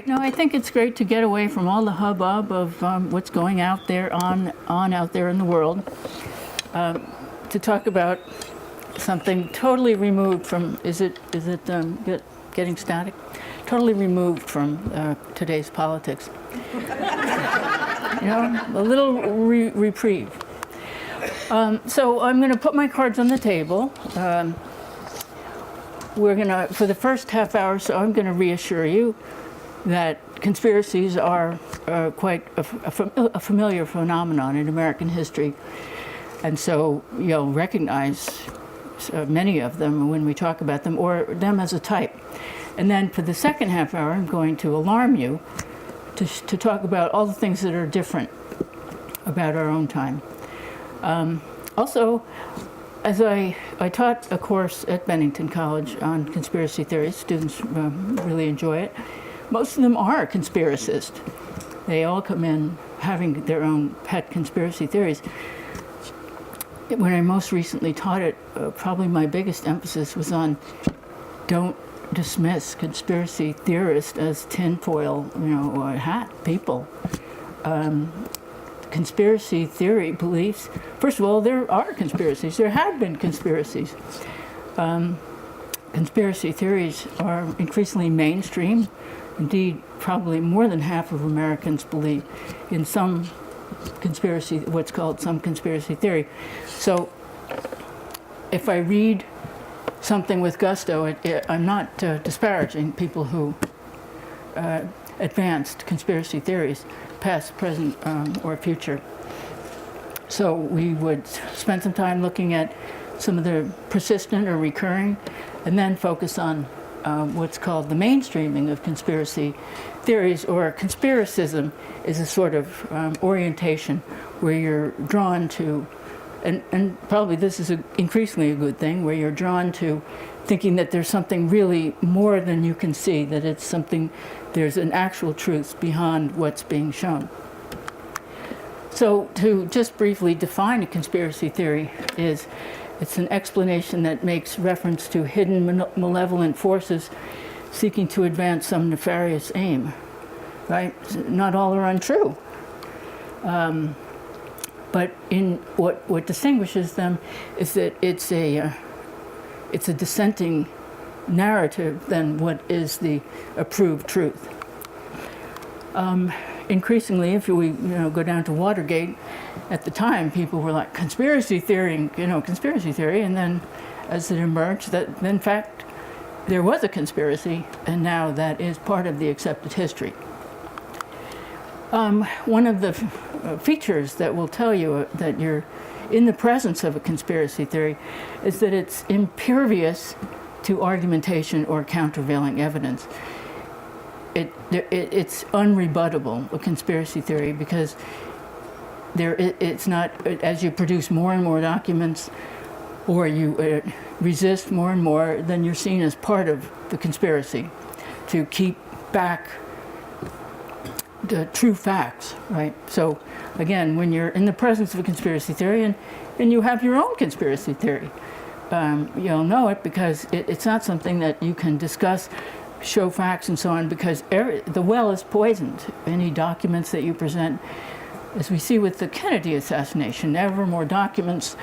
No, I think it's great to get away from all the hubbub of what's going out there out there in the world, to talk about something totally removed from. Is it getting static? Totally removed from today's politics. You know, a little reprieve. So I'm going to put my cards on the table. We're going to, for the first half hour, so I'm going to reassure you that conspiracies are quite a familiar phenomenon in American history. And so you'll recognize many of them when we talk about them, or them as a type. And then for the second half hour, I'm going to alarm you to talk about all the things that are different about our own time. Also, as I taught a course at Bennington College on conspiracy theories. Students really enjoy it. Most of them are conspiracists. They all come in having their own pet conspiracy theories. When I most recently taught it, probably my biggest emphasis was on don't dismiss conspiracy theorists as tinfoil, or hat people. Conspiracy theory beliefs, first of all, there are conspiracies. There have been conspiracies. Conspiracy theories are increasingly mainstream. Indeed, probably more than half of Americans believe in some conspiracy, what's called some conspiracy theory. So if I read something with gusto, I'm not disparaging people who advanced conspiracy theories, past, present, or future. So we would spend some time looking at some of the persistent or recurring, and then focus on what's called the mainstreaming of conspiracy theories, or conspiracism is a sort of orientation where you're drawn to, and probably this is increasingly a good thing, where you're drawn to thinking that there's something really more than you can see, that it's something, there's an actual truth behind what's being shown. So to just briefly define a conspiracy theory it's an explanation that makes reference to hidden malevolent forces seeking to advance some nefarious aim, right? Not all are untrue. But in what distinguishes them is that it's a dissenting narrative than what is the approved truth. Increasingly, if we go down to Watergate, at the time people were like conspiracy theory, and then as it emerged that in fact there was a conspiracy, and now that is part of the accepted history. One of the features that will tell you that you're in the presence of a conspiracy theory is that it's impervious to argumentation or countervailing evidence. It's unrebuttable, a conspiracy theory, because it's not, as you produce more and more documents, or you resist more and more, then you're seen as part of the conspiracy to keep back the true facts, right? So again, when you're in the presence of a conspiracy theory and you have your own conspiracy theory, you'll know it because it's not something that you can discuss, show facts and so on, because the well is poisoned. Any documents that you present, as we see with the Kennedy assassination, ever more documents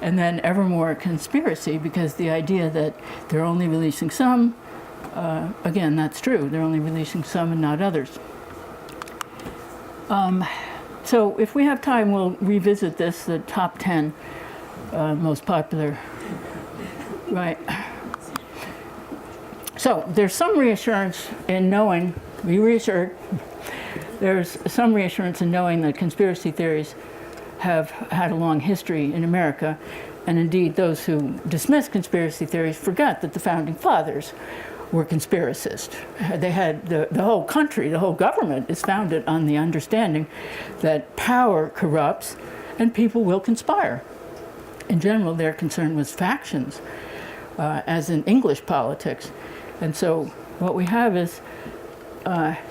and then ever more conspiracy, because the idea that they're only releasing some, again, that's true, they're only releasing some and not others. So if we have time, we'll revisit this, the top 10 most popular, right? So there's some reassurance in knowing, be reassured, there's some reassurance in knowing that conspiracy theories have had a long history in America, and indeed those who dismiss conspiracy theories forget that the founding fathers were conspiracists. They had the whole country, the whole government is founded on the understanding that power corrupts and people will conspire. In general, their concern was factions, as in English politics. And so what we have is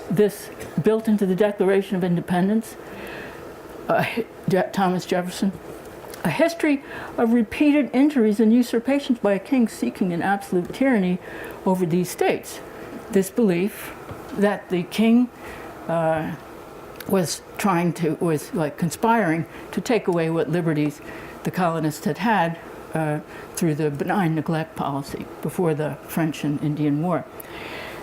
this built into the Declaration of Independence, Thomas Jefferson, a history of repeated injuries and usurpations by a king seeking an absolute tyranny over these states. This belief that the king was conspiring to take away what liberties the colonists had had through the benign neglect policy before the French and Indian War.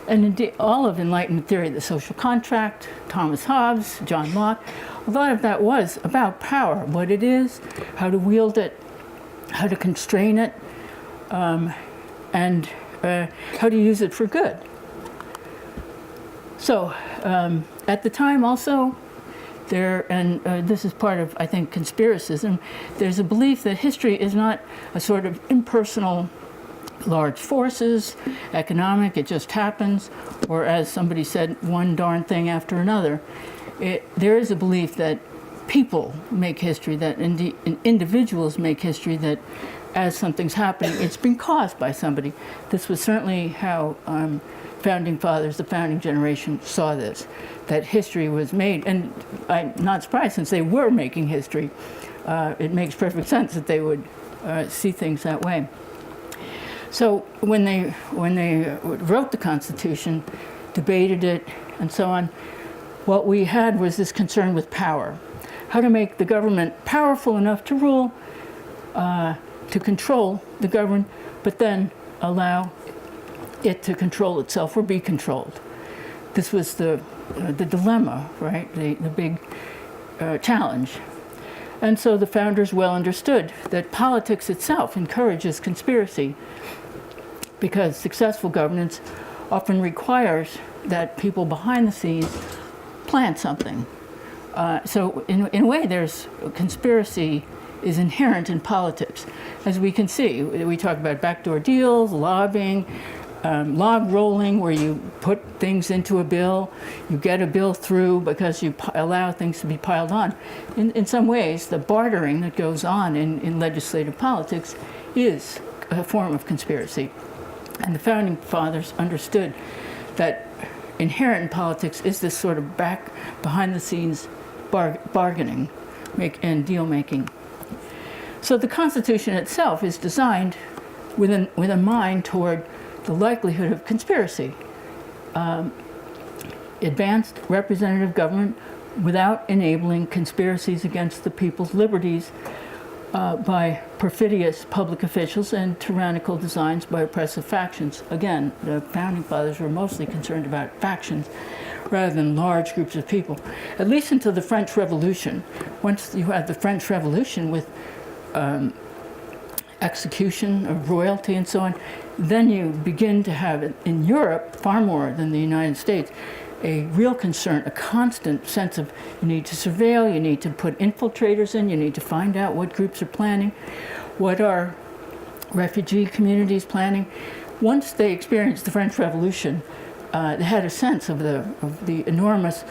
And indeed, all of Enlightenment theory, the social contract, Thomas Hobbes, John Locke, a lot of that was about power, what it is, how to wield it, how to constrain it, and how to use it for good. So at the time also, this is part of, I think, conspiracism, there's a belief that history is not a sort of impersonal large forces, economic, it just happens, or as somebody said, one darn thing after another. There is a belief that people make history, that individuals make history, that as something's happening, it's been caused by somebody. This was certainly how founding fathers, the founding generation, saw this, that history was made. And I'm not surprised, since they were making history, it makes perfect sense that they would see things that way. So when they wrote the Constitution, debated it, and so on, what we had was this concern with power. How to make the government powerful enough to rule, to control the governed, but then allow it to control itself or be controlled. This was the dilemma, right? The big challenge. And so the founders well understood that politics itself encourages conspiracy, because successful governance often requires that people behind the scenes plan something. So in a way, there's conspiracy is inherent in politics. As we can see, we talk about backdoor deals, lobbying, log rolling, where you put things into a bill, you get a bill through because you allow things to be piled on. In some ways, the bartering that goes on in legislative politics is a form of conspiracy. And the founding fathers understood that inherent in politics is this sort of behind the scenes bargaining and deal making. So the Constitution itself is designed with a mind toward the likelihood of conspiracy. Advanced representative government without enabling conspiracies against the people's liberties by perfidious public officials and tyrannical designs by oppressive factions. Again, the founding fathers were mostly concerned about factions rather than large groups of people, at least until the French Revolution. Once you had the French Revolution with execution of royalty and so on, then you begin to have, in Europe, far more than the United States, a real concern, a constant sense of you need to surveil, you need to put infiltrators in, you need to find out what groups are planning, what are refugee communities planning. Once they experienced the French Revolution, they had a sense of the enormous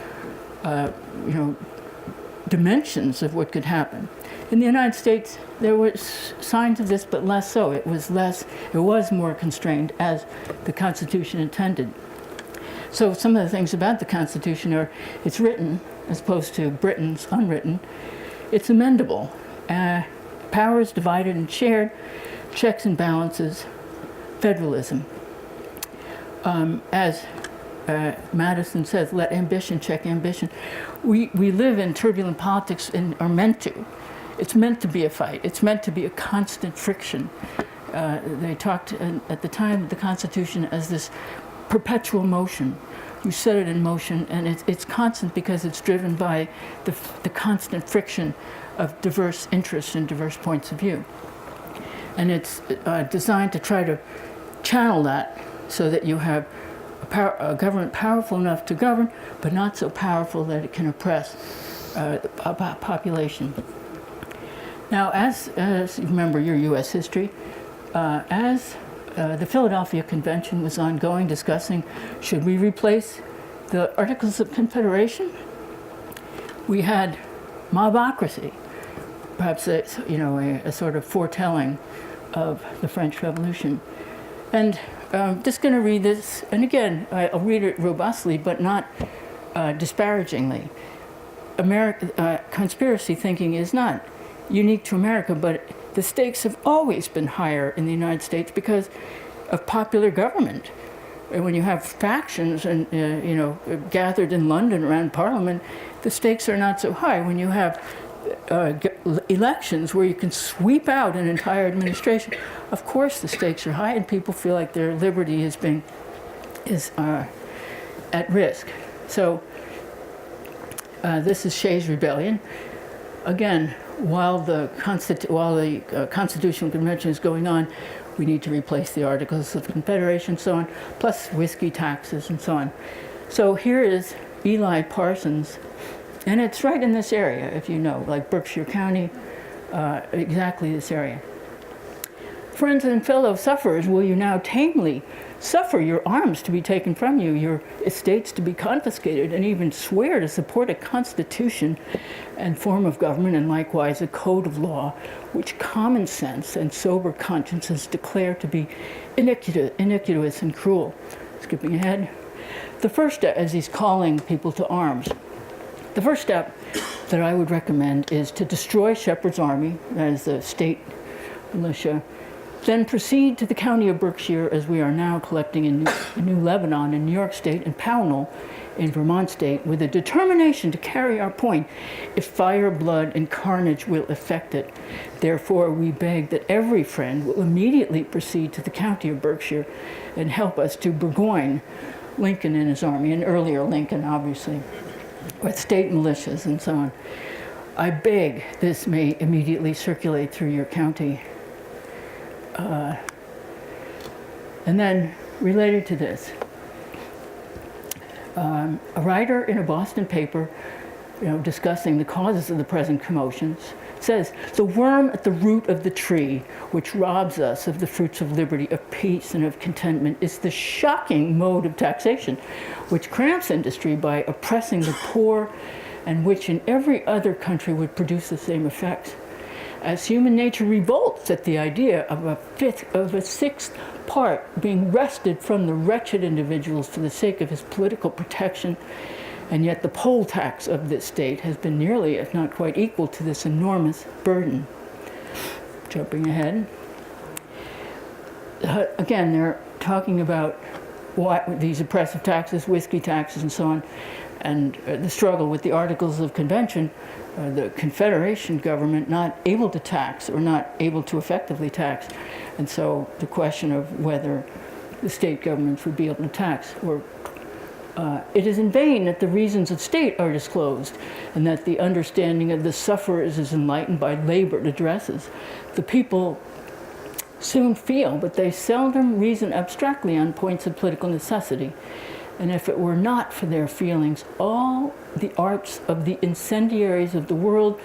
dimensions of what could happen. In the United States, there were signs of this, but less so. It was more constrained, as the Constitution intended. So some of the things about the Constitution are, it's written, as opposed to Britain's unwritten. It's amendable. Power is divided and shared, checks and balances, federalism. As Madison says, let ambition check ambition. We live in turbulent politics and are meant to. It's meant to be a fight. It's meant to be a constant friction. They talked at the time of the Constitution as this perpetual motion. You set it in motion, and it's constant because it's driven by the constant friction of diverse interests and diverse points of view. And it's designed to try to channel that so that you have a government powerful enough to govern, but not so powerful that it can oppress a population. Now, as you remember your U.S. history, as the Philadelphia Convention was ongoing, discussing, should we replace the Articles of Confederation? We had mobocracy, perhaps a sort of foretelling of the French Revolution. And I'm just going to read this, and again, I'll read it robustly, but not disparagingly. Conspiracy thinking is not unique to America, but the stakes have always been higher in the United States because of popular government. when you have factions and gathered in London around Parliament, the stakes are not so high. When you have elections where you can sweep out an entire administration, of course the stakes are high, and people feel like their liberty is at risk. So this is Shays' Rebellion. Again, while the Constitutional Convention is going on, we need to replace the Articles of Confederation and so on, plus whiskey taxes and so on. So here is Eli Parsons, and it's right in this area, if you know, like Berkshire County, exactly this area. Friends and fellow sufferers, will you now tamely suffer your arms to be taken from you, your estates to be confiscated, and even swear to support a constitution and form of government, and likewise a code of law, which common sense and sober consciences declare to be iniquitous and cruel? Skipping ahead. The first step, as he's calling people to arms, the first step that I would recommend is to destroy Shepherd's army, that is the state militia, then proceed to the county of Berkshire, as we are now collecting in New Lebanon in New York State and Pownell in Vermont State, with a determination to carry our point if fire, blood, and carnage will effect it. Therefore, we beg that every friend will immediately proceed to the county of Berkshire and help us to burgoyne Lincoln and his army, and earlier Lincoln, obviously, with state militias and so on. I beg this may immediately circulate through your county. And then, related to this, a writer in a Boston paper, discussing the causes of the present commotions, says, the worm at the root of the tree, which robs us of the fruits of liberty, of peace, and of contentment, is the shocking mode of taxation, which cramps industry by oppressing the poor, and which in every other country would produce the same effects. As human nature revolts at the idea of a sixth part being wrested from the wretched individuals for the sake of his political protection, and yet the poll tax of this state has been nearly, if not quite equal to this enormous burden. Jumping ahead. Again, they're talking about these oppressive taxes, whiskey taxes, and so on, and the struggle with the Articles of Convention, the Confederation government not able to tax or not able to effectively tax. And so the question of whether the state governments would be able to tax, or it is in vain that the reasons of state are disclosed, and that the understanding of the sufferers is enlightened by labored addresses. The people soon feel, but they seldom reason abstractly on points of political necessity. And if it were not for their feelings, all the arts of the incendiaries of the world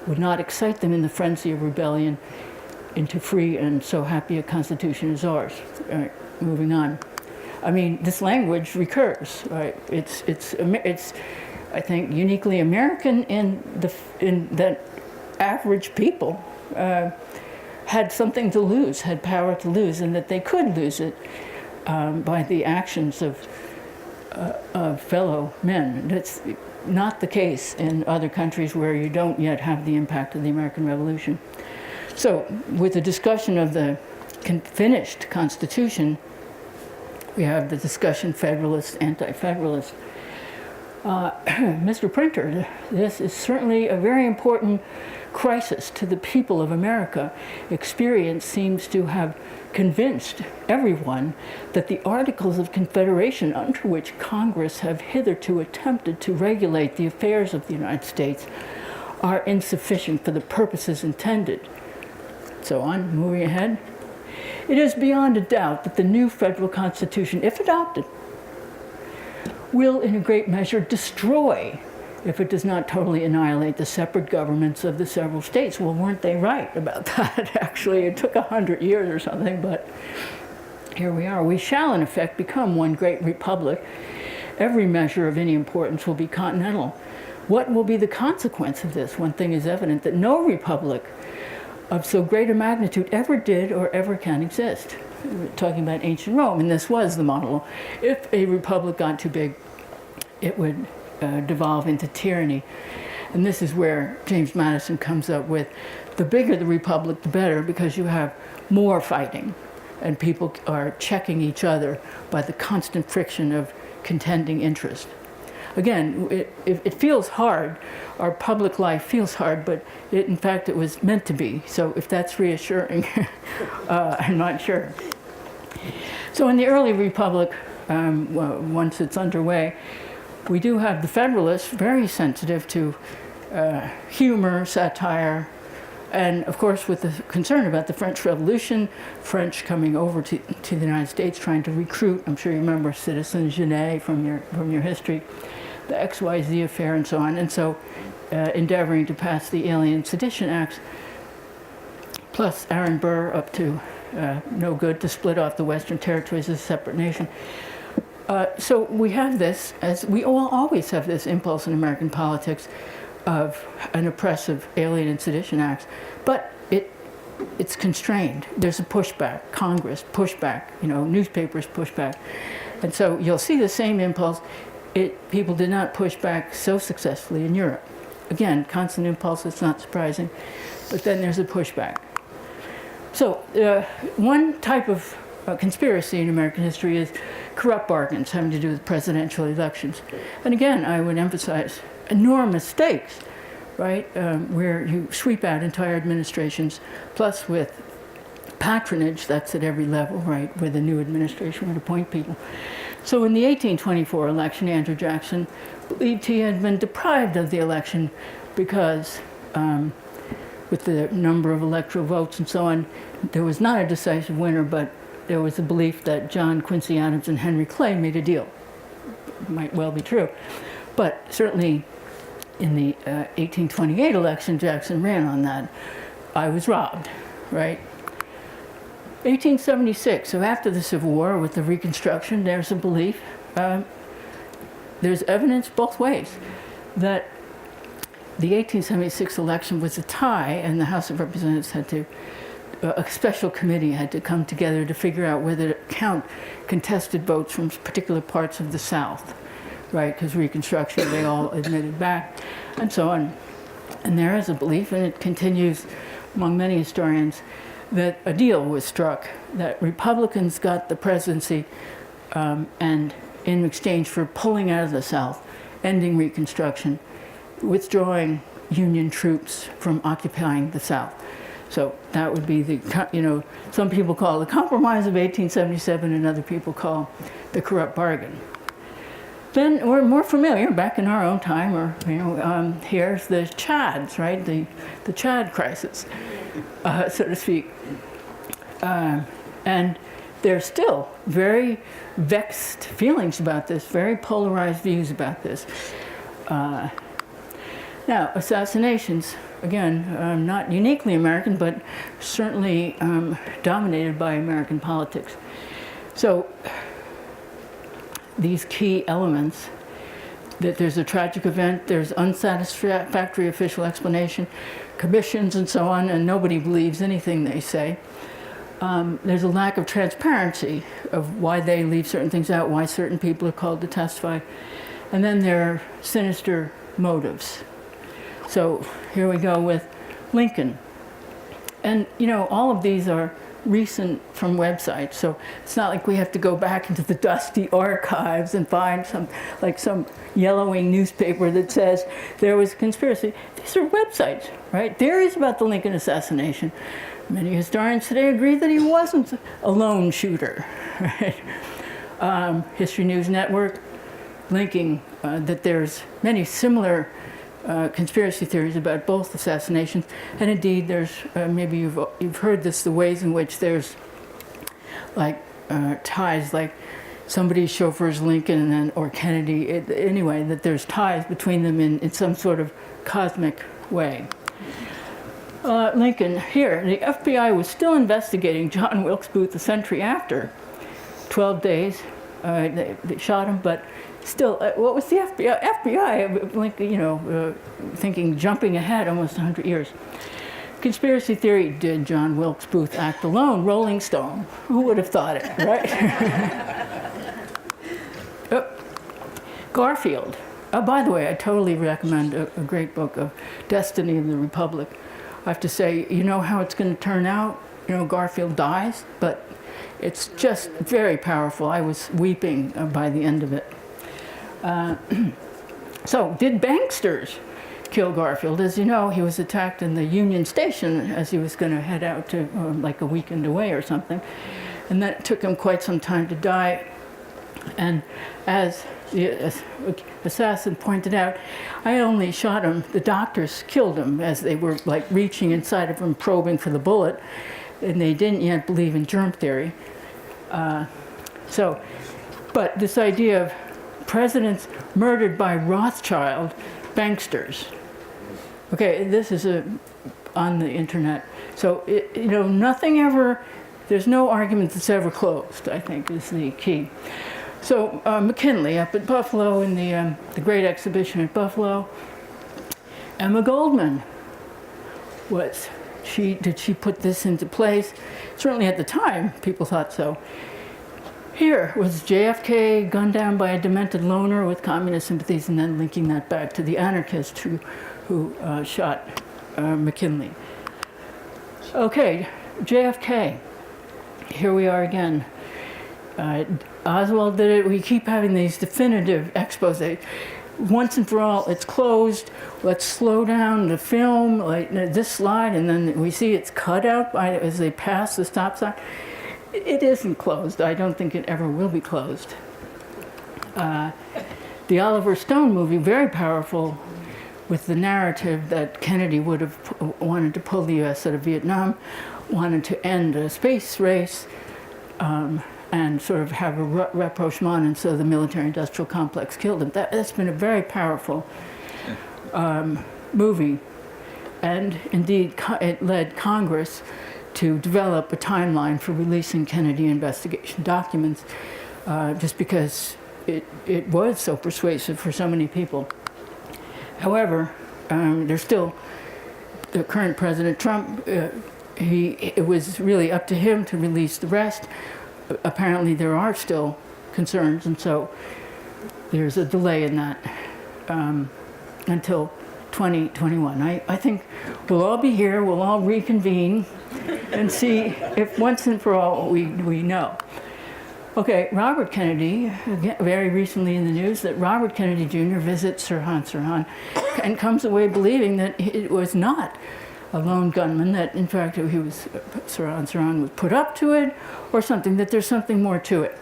would not excite them in the frenzy of rebellion into free and so happy a constitution as ours. All right, moving on. I mean, this language recurs, right? It's I think, uniquely American in that average people had something to lose, had power to lose, and that they could lose it by the actions of fellow men. That's not the case in other countries where you don't yet have the impact of the American Revolution. So, with the discussion of the finished Constitution, we have the discussion Federalist, Anti-Federalist. Mr. Printer, this is certainly a very important crisis to the people of America. Experience seems to have convinced everyone that the Articles of Confederation, under which Congress have hitherto attempted to regulate the affairs of the United States, are insufficient for the purposes intended. So on, moving ahead. It is beyond a doubt that the new federal Constitution, if adopted, will in a great measure destroy, if it does not totally annihilate, the separate governments of the several states. Well, weren't they right about that? Actually, it took 100 years or something, but here we are. We shall, in effect, become one great republic. Every measure of any importance will be continental. What will be the consequence of this? One thing is evident, that no republic of so great a magnitude ever did or ever can exist. We're talking about ancient Rome, and this was the model. If a republic got too big, it would devolve into tyranny. And this is where James Madison comes up with, the bigger the republic, the better, because you have more fighting. and people are checking each other by the constant friction of contending interest. Again, it feels hard. Our public life feels hard, but in fact, it was meant to be. So if that's reassuring, I'm not sure. So in the early Republic, once it's underway, we do have the Federalists very sensitive to humor, satire, and of course with the concern about the French Revolution, French coming over to the United States trying to recruit, I'm sure you remember Citizen Genet from your history, the XYZ affair and so on, and so endeavoring to pass the Alien Sedition Acts, plus Aaron Burr up to no good to split off the Western Territories as a separate nation. So we have this, as we all always have this impulse in American politics of an oppressive Alien and Sedition Acts, but it's constrained. There's a pushback, Congress pushback, newspapers pushback. And so you'll see the same impulse. People did not push back so successfully in Europe. Again, constant impulse, it's not surprising, but then there's a pushback. So one type of conspiracy in American history is corrupt bargains having to do with presidential elections. And again, I would emphasize enormous stakes, right, where you sweep out entire administrations, plus with patronage, that's at every level, right, where the new administration would appoint people. So in the 1824 election, Andrew Jackson believed he had been deprived of the election because with the number of electoral votes and so on, there was not a decisive winner, but there was a belief that John Quincy Adams and Henry Clay made a deal. It might well be true. But certainly in the 1828 election, Jackson ran on that. I was robbed, right? 1876, so after the Civil War with the Reconstruction, there's a belief, there's evidence both ways, that the 1876 election was a tie, and the House of Representatives had to, a special committee had to come together to figure out whether to count contested votes from particular parts of the South, right? Because Reconstruction, they all admitted back, and so on. And there is a belief, and it continues among many historians, that a deal was struck, that Republicans got the presidency, and in exchange for pulling out of the South, ending Reconstruction, withdrawing Union troops from occupying the South. So that would be the, some people call it the Compromise of 1877, and other people call the corrupt bargain. Then we're more familiar, back in our own time, or here's the Chads, right? The Chad crisis, so to speak. And there's still very vexed feelings about this, very polarized views about this. Now, assassinations, again, not uniquely American, but certainly dominated by American politics. So these key elements, that there's a tragic event, there's unsatisfactory official explanation, commissions and so on, and nobody believes anything they say. There's a lack of transparency of why they leave certain things out, why certain people are called to testify. And then there are sinister motives. So here we go with Lincoln. And all of these are recent from websites, so it's not like we have to go back into the dusty archives and find some yellowing newspaper that says there was a conspiracy. These are websites, right? Theories about the Lincoln assassination. Many historians today agree that he wasn't a lone shooter, right? History News Network linking that there's many similar conspiracy theories about both assassinations, and indeed there's, maybe you've heard this, the ways in which there's ties, like somebody chauffeurs Lincoln or Kennedy, anyway, that there's ties between them in some sort of cosmic way. Lincoln, here, the FBI was still investigating John Wilkes Booth a century after. 12 days, they shot him, but still, what was the FBI? FBI, thinking, jumping ahead almost 100 years. Conspiracy theory, did John Wilkes Booth act alone? Rolling Stone. Who would have thought it, right? Garfield. By the way, I totally recommend a great book of Destiny of the Republic. I have to say, you know how it's going to turn out? Garfield dies, but it's just very powerful. I was weeping by the end of it. So, did banksters kill Garfield? As you know, he was attacked in the Union Station as he was going to head out to like a weekend away or something. And that took him quite some time to die. And as the assassin pointed out, I only shot him, the doctors killed him as they were like reaching inside of him, probing for the bullet. And they didn't yet believe in germ theory. But this idea of presidents murdered by Rothschild banksters. Okay, this is on the internet. So, nothing ever, there's no argument that's ever closed, I think, is the key. So, McKinley up at Buffalo in the Great Exhibition at Buffalo, Emma Goldman did she put this into place? Certainly at the time, people thought so. Here was JFK gunned down by a demented loner with communist sympathies, and then linking that back to the anarchist who shot McKinley. Okay, JFK. Here we are again. Oswald did it. We keep having these definitive exposés. Once and for all, it's closed. Let's slow down the film, like this slide, and then we see it's cut out as they pass the stop sign. It isn't closed. I don't think it ever will be closed. The Oliver Stone movie, very powerful, with the narrative that Kennedy would have wanted to pull the U.S. out of Vietnam, wanted to end a space race, and sort of have a rapprochement, and so the military-industrial complex killed him. That's been a very powerful movie, and indeed it led Congress to develop a timeline for releasing Kennedy investigation documents, just because it was so persuasive for so many people. However, there's still the current President Trump. It was really up to him to release the rest. Apparently there are still concerns, and so there's a delay in that until 2021. I think we'll all be here, we'll all reconvene and see if once and for all we know. Okay, Robert Kennedy, again, very recently in the news that Robert Kennedy Jr. visits Sirhan Sirhan and comes away believing that it was not a lone gunman, that in fact Sirhan Sirhan was put up to it or something, that there's something more to it.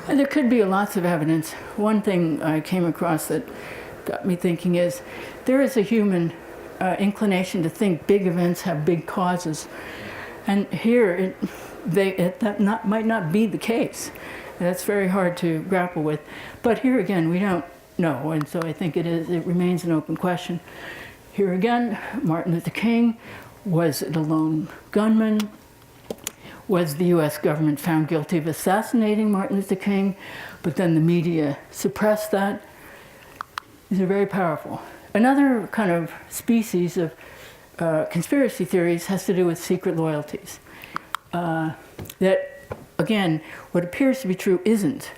And there could be lots of evidence. One thing I came across that got me thinking is there is a human inclination to think big events have big causes. And here that might not be the case. That's very hard to grapple with. But here again, we don't know, and so I think it remains an open question. Here again, Martin Luther King, was it a lone gunman? Was the US government found guilty of assassinating Martin Luther King, but then the media suppressed that? These are very powerful. Another kind of species of conspiracy theories has to do with secret loyalties. That, again, what appears to be true isn't,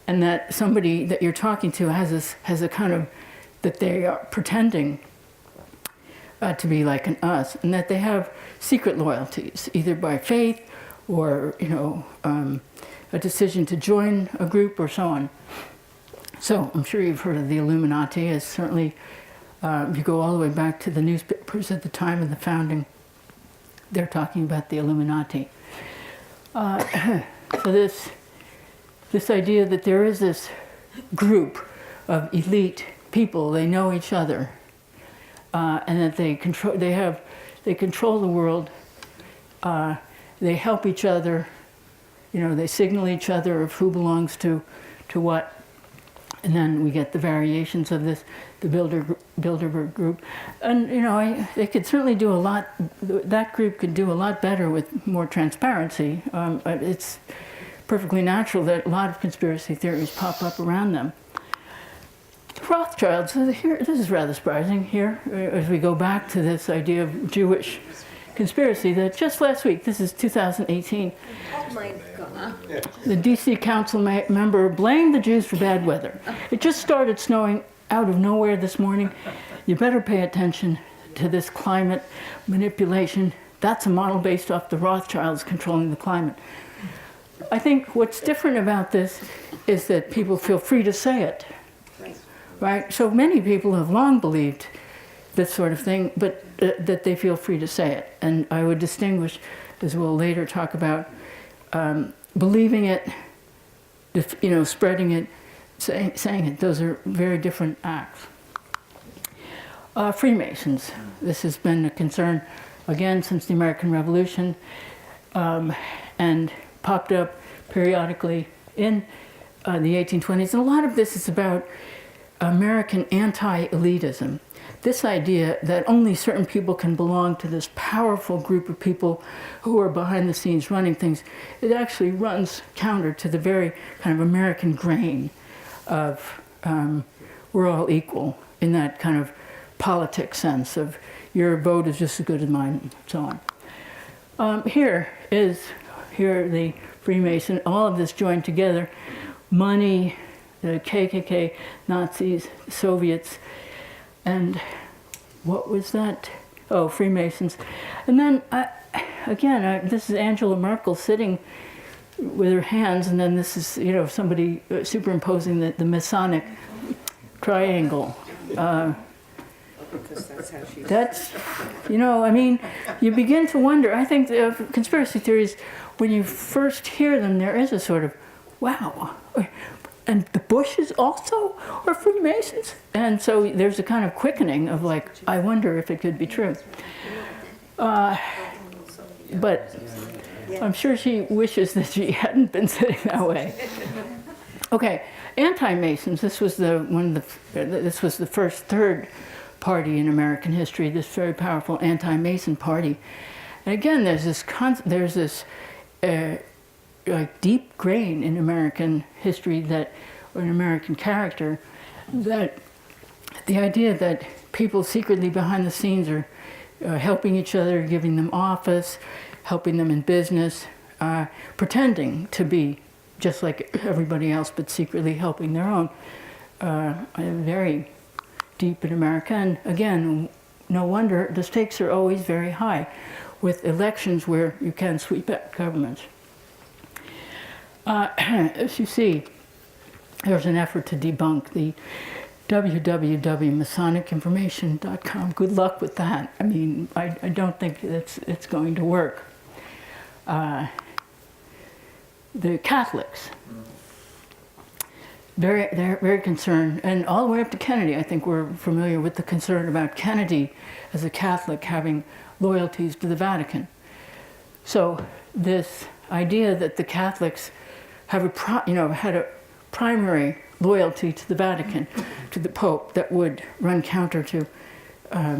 and that somebody that you're talking to has a kind of, that they are pretending to be like us, and that they have secret loyalties, either by faith or a decision to join a group or so on. So I'm sure you've heard of the Illuminati, as certainly if you go all the way back to the newspapers at the time of the founding, they're talking about the Illuminati. So this idea that there is this group of elite people, they know each other, and that they control the world. They help each other. They signal each other of who belongs to what, and then we get the variations of this, the Bilderberg group, and they could certainly do a lot. That group could do a lot better with more transparency. It's perfectly natural that a lot of conspiracy theories pop up around them. Rothschilds, here, this is rather surprising here, as we go back to this idea of Jewish conspiracy, that just last week, this is 2018, oh my God. the DC council member blamed the Jews for bad weather. It just started snowing out of nowhere this morning. You better pay attention to this climate manipulation That's a model based off the Rothschilds controlling the climate. I think what's different about this is that people feel free to say it, right? So many people have long believed this sort of thing, but that they feel free to say it. And I would distinguish, as we'll later talk about, believing it, spreading it, saying it. Those are very different acts. Freemasons. This has been a concern, again, since the American Revolution, and popped up periodically in the 1820s. And a lot of this is about American anti-elitism. This idea that only certain people can belong to this powerful group of people who are behind the scenes running things, it actually runs counter to the very kind of American grain of we're all equal in that kind of politic sense of your vote is just as good as mine, and so on. Here are the Freemason, all of this joined together, money, the KKK, Nazis, Soviets, and what was that? Oh, Freemasons. And then, this is Angela Merkel sitting with her hands, and then this is, somebody superimposing the Masonic triangle. Because that's how she... That's, you begin to wonder. I think conspiracy theories, when you first hear them, there is a sort of, wow. And the Bushes also are Freemasons? And so there's a kind of quickening of like, I wonder if it could be true. But I'm sure she wishes that she hadn't been sitting that way. Okay, anti-Masons. This was this was the first third party in American history. This very powerful anti-Mason party. And again, there's this like deep grain in American history or in American character, that the idea that people secretly behind the scenes are helping each other, giving them office, helping them in business, pretending to be just like everybody else, but secretly helping their own. Very deep in America. And again, no wonder the stakes are always very high with elections where you can sweep out governments. As you see, there's an effort to debunk the www.masonicinformation.com. Good luck with that. I mean, I don't think it's going to work. The Catholics, they're very concerned, and all the way up to Kennedy, I think we're familiar with the concern about Kennedy as a Catholic having loyalties to the Vatican. So this idea that the Catholics have had a primary loyalty to the Vatican, to the Pope, that would run counter to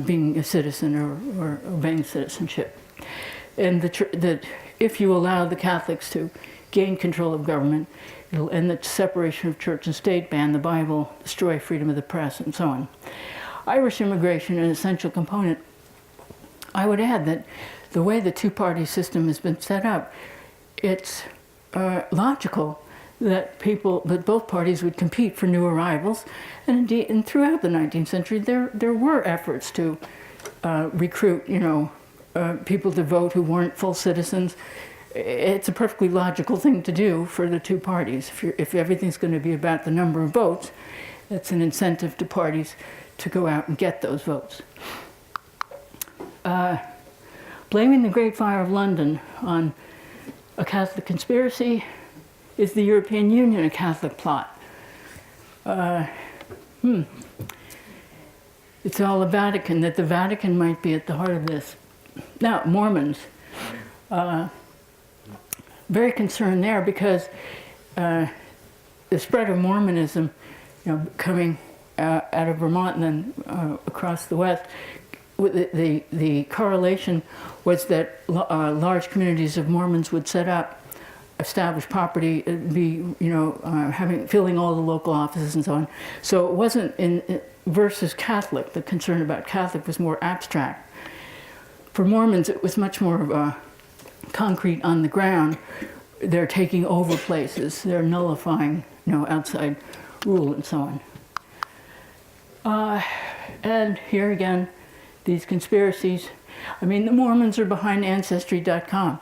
being a citizen or obeying citizenship. And that if you allow the Catholics to gain control of government, it'll end the separation of church and state, ban the Bible, destroy freedom of the press, and so on. Irish immigration, an essential component. I would add that the way the two-party system has been set up, it's logical that both parties would compete for new arrivals, and indeed, and throughout the 19th century, there were efforts to recruit, people to vote who weren't full citizens. It's a perfectly logical thing to do for the two parties. If everything's going to be about the number of votes, it's an incentive to parties to go out and get those votes. Blaming the Great Fire of London on a Catholic conspiracy. Is the European Union a Catholic plot? It's all the Vatican, that the Vatican might be at the heart of this. Now, Mormons. Very concerned there because the spread of Mormonism, coming out of Vermont and then across the West, the correlation was that large communities of Mormons would set up, establish property, be filling all the local offices and so on. So it wasn't versus Catholic. The concern about Catholic was more abstract. For Mormons, it was much more of a concrete on the ground. They're taking over places. They're nullifying, outside rule and so on. And here again, these conspiracies. I mean, the Mormons are behind Ancestry.com.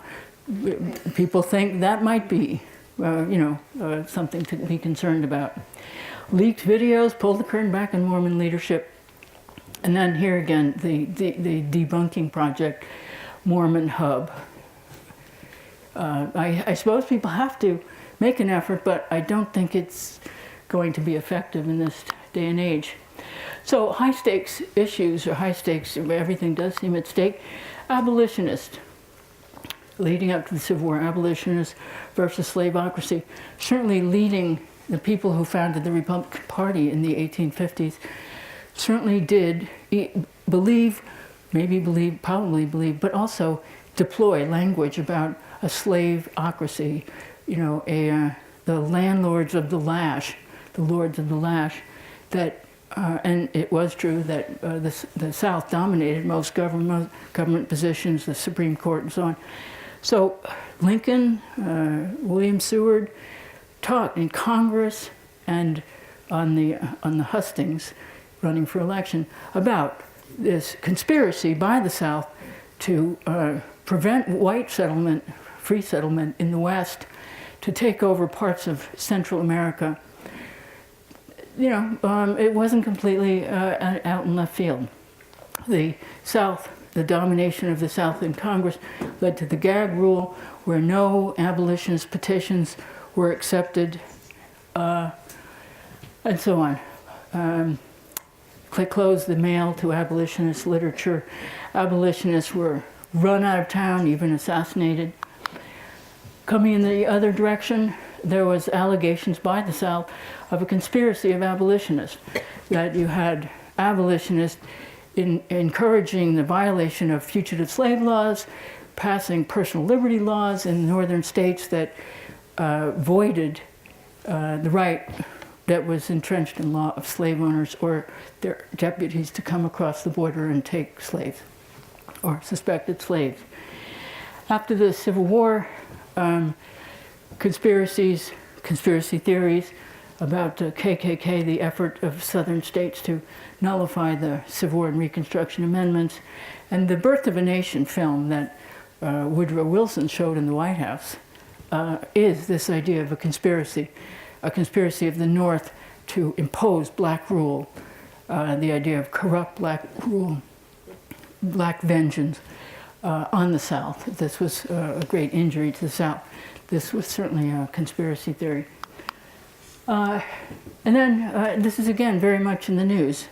People think that might be, something to be concerned about. Leaked videos, pull the curtain back on Mormon leadership. And then here again, the debunking project, Mormon Hub. I suppose people have to make an effort, but I don't think it's going to be effective in this day and age. So high stakes issues, or high stakes, everything does seem at stake. Abolitionists, leading up to the Civil War, abolitionists versus slaveocracy, certainly leading the people who founded the Republican Party in the 1850s, certainly did believe, probably believe, but also deploy language about a slaveocracy, the landlords of the lash, the lords of the lash, that, and it was true that the South dominated most government positions, the Supreme Court and so on. So Lincoln, William Seward talked in Congress and on the hustings running for election about this conspiracy by the South to prevent white settlement, free settlement in the West, to take over parts of Central America. It wasn't completely out in left field. The South, the domination of the South in Congress led to the gag rule, where no abolitionist petitions were accepted, and so on. Closed the mail to abolitionist literature. Abolitionists were run out of town, even assassinated. Coming in the other direction, there was allegations by the South of a conspiracy of abolitionists, that you had abolitionists encouraging the violation of fugitive slave laws, passing personal liberty laws in northern states that voided the right that was entrenched in law of slave owners or their deputies to come across the border and take slaves or suspected slaves. After the Civil War, conspiracy theories about KKK, the effort of southern states to nullify the Civil War and Reconstruction amendments, and the Birth of a Nation film that Woodrow Wilson showed in the White House is this idea of a conspiracy of the North to impose black rule, the idea of corrupt black rule, black vengeance on the South. This was a great injury to the South. This was certainly a conspiracy theory. And then this is again very much in the news.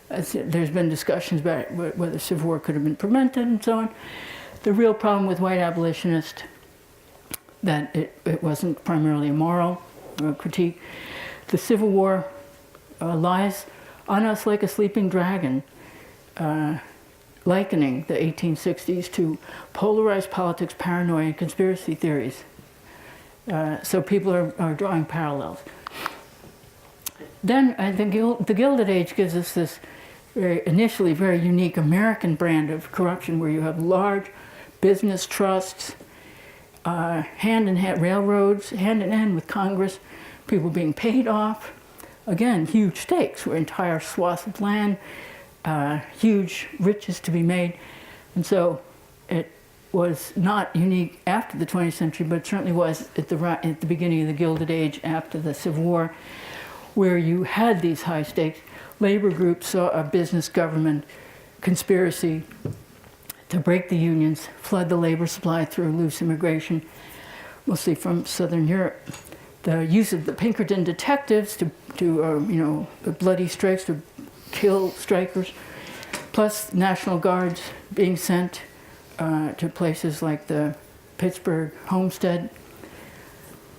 There's been discussions about whether Civil War could have been prevented and so on. The real problem with white abolitionists, that it wasn't primarily a moral critique. The Civil War lies on us like a sleeping dragon, likening the 1860s to polarized politics, paranoia, and conspiracy theories. So people are drawing parallels. Then I think the Gilded Age gives us this initially very unique American brand of corruption, where you have large business trusts, hand-in-hand railroads, hand-in-hand with Congress, people being paid off. Again, huge stakes, where entire swaths of land, huge riches to be made. And so it was not unique after the 20th century, but it certainly was at the beginning of the Gilded Age after the Civil War, where you had these high stakes. Labor groups saw a business government conspiracy to break the unions, flood the labor supply through loose immigration, mostly from Southern Europe. The use of the Pinkerton detectives to bloody strikes to kill strikers, plus National Guards being sent to places like the Pittsburgh homestead,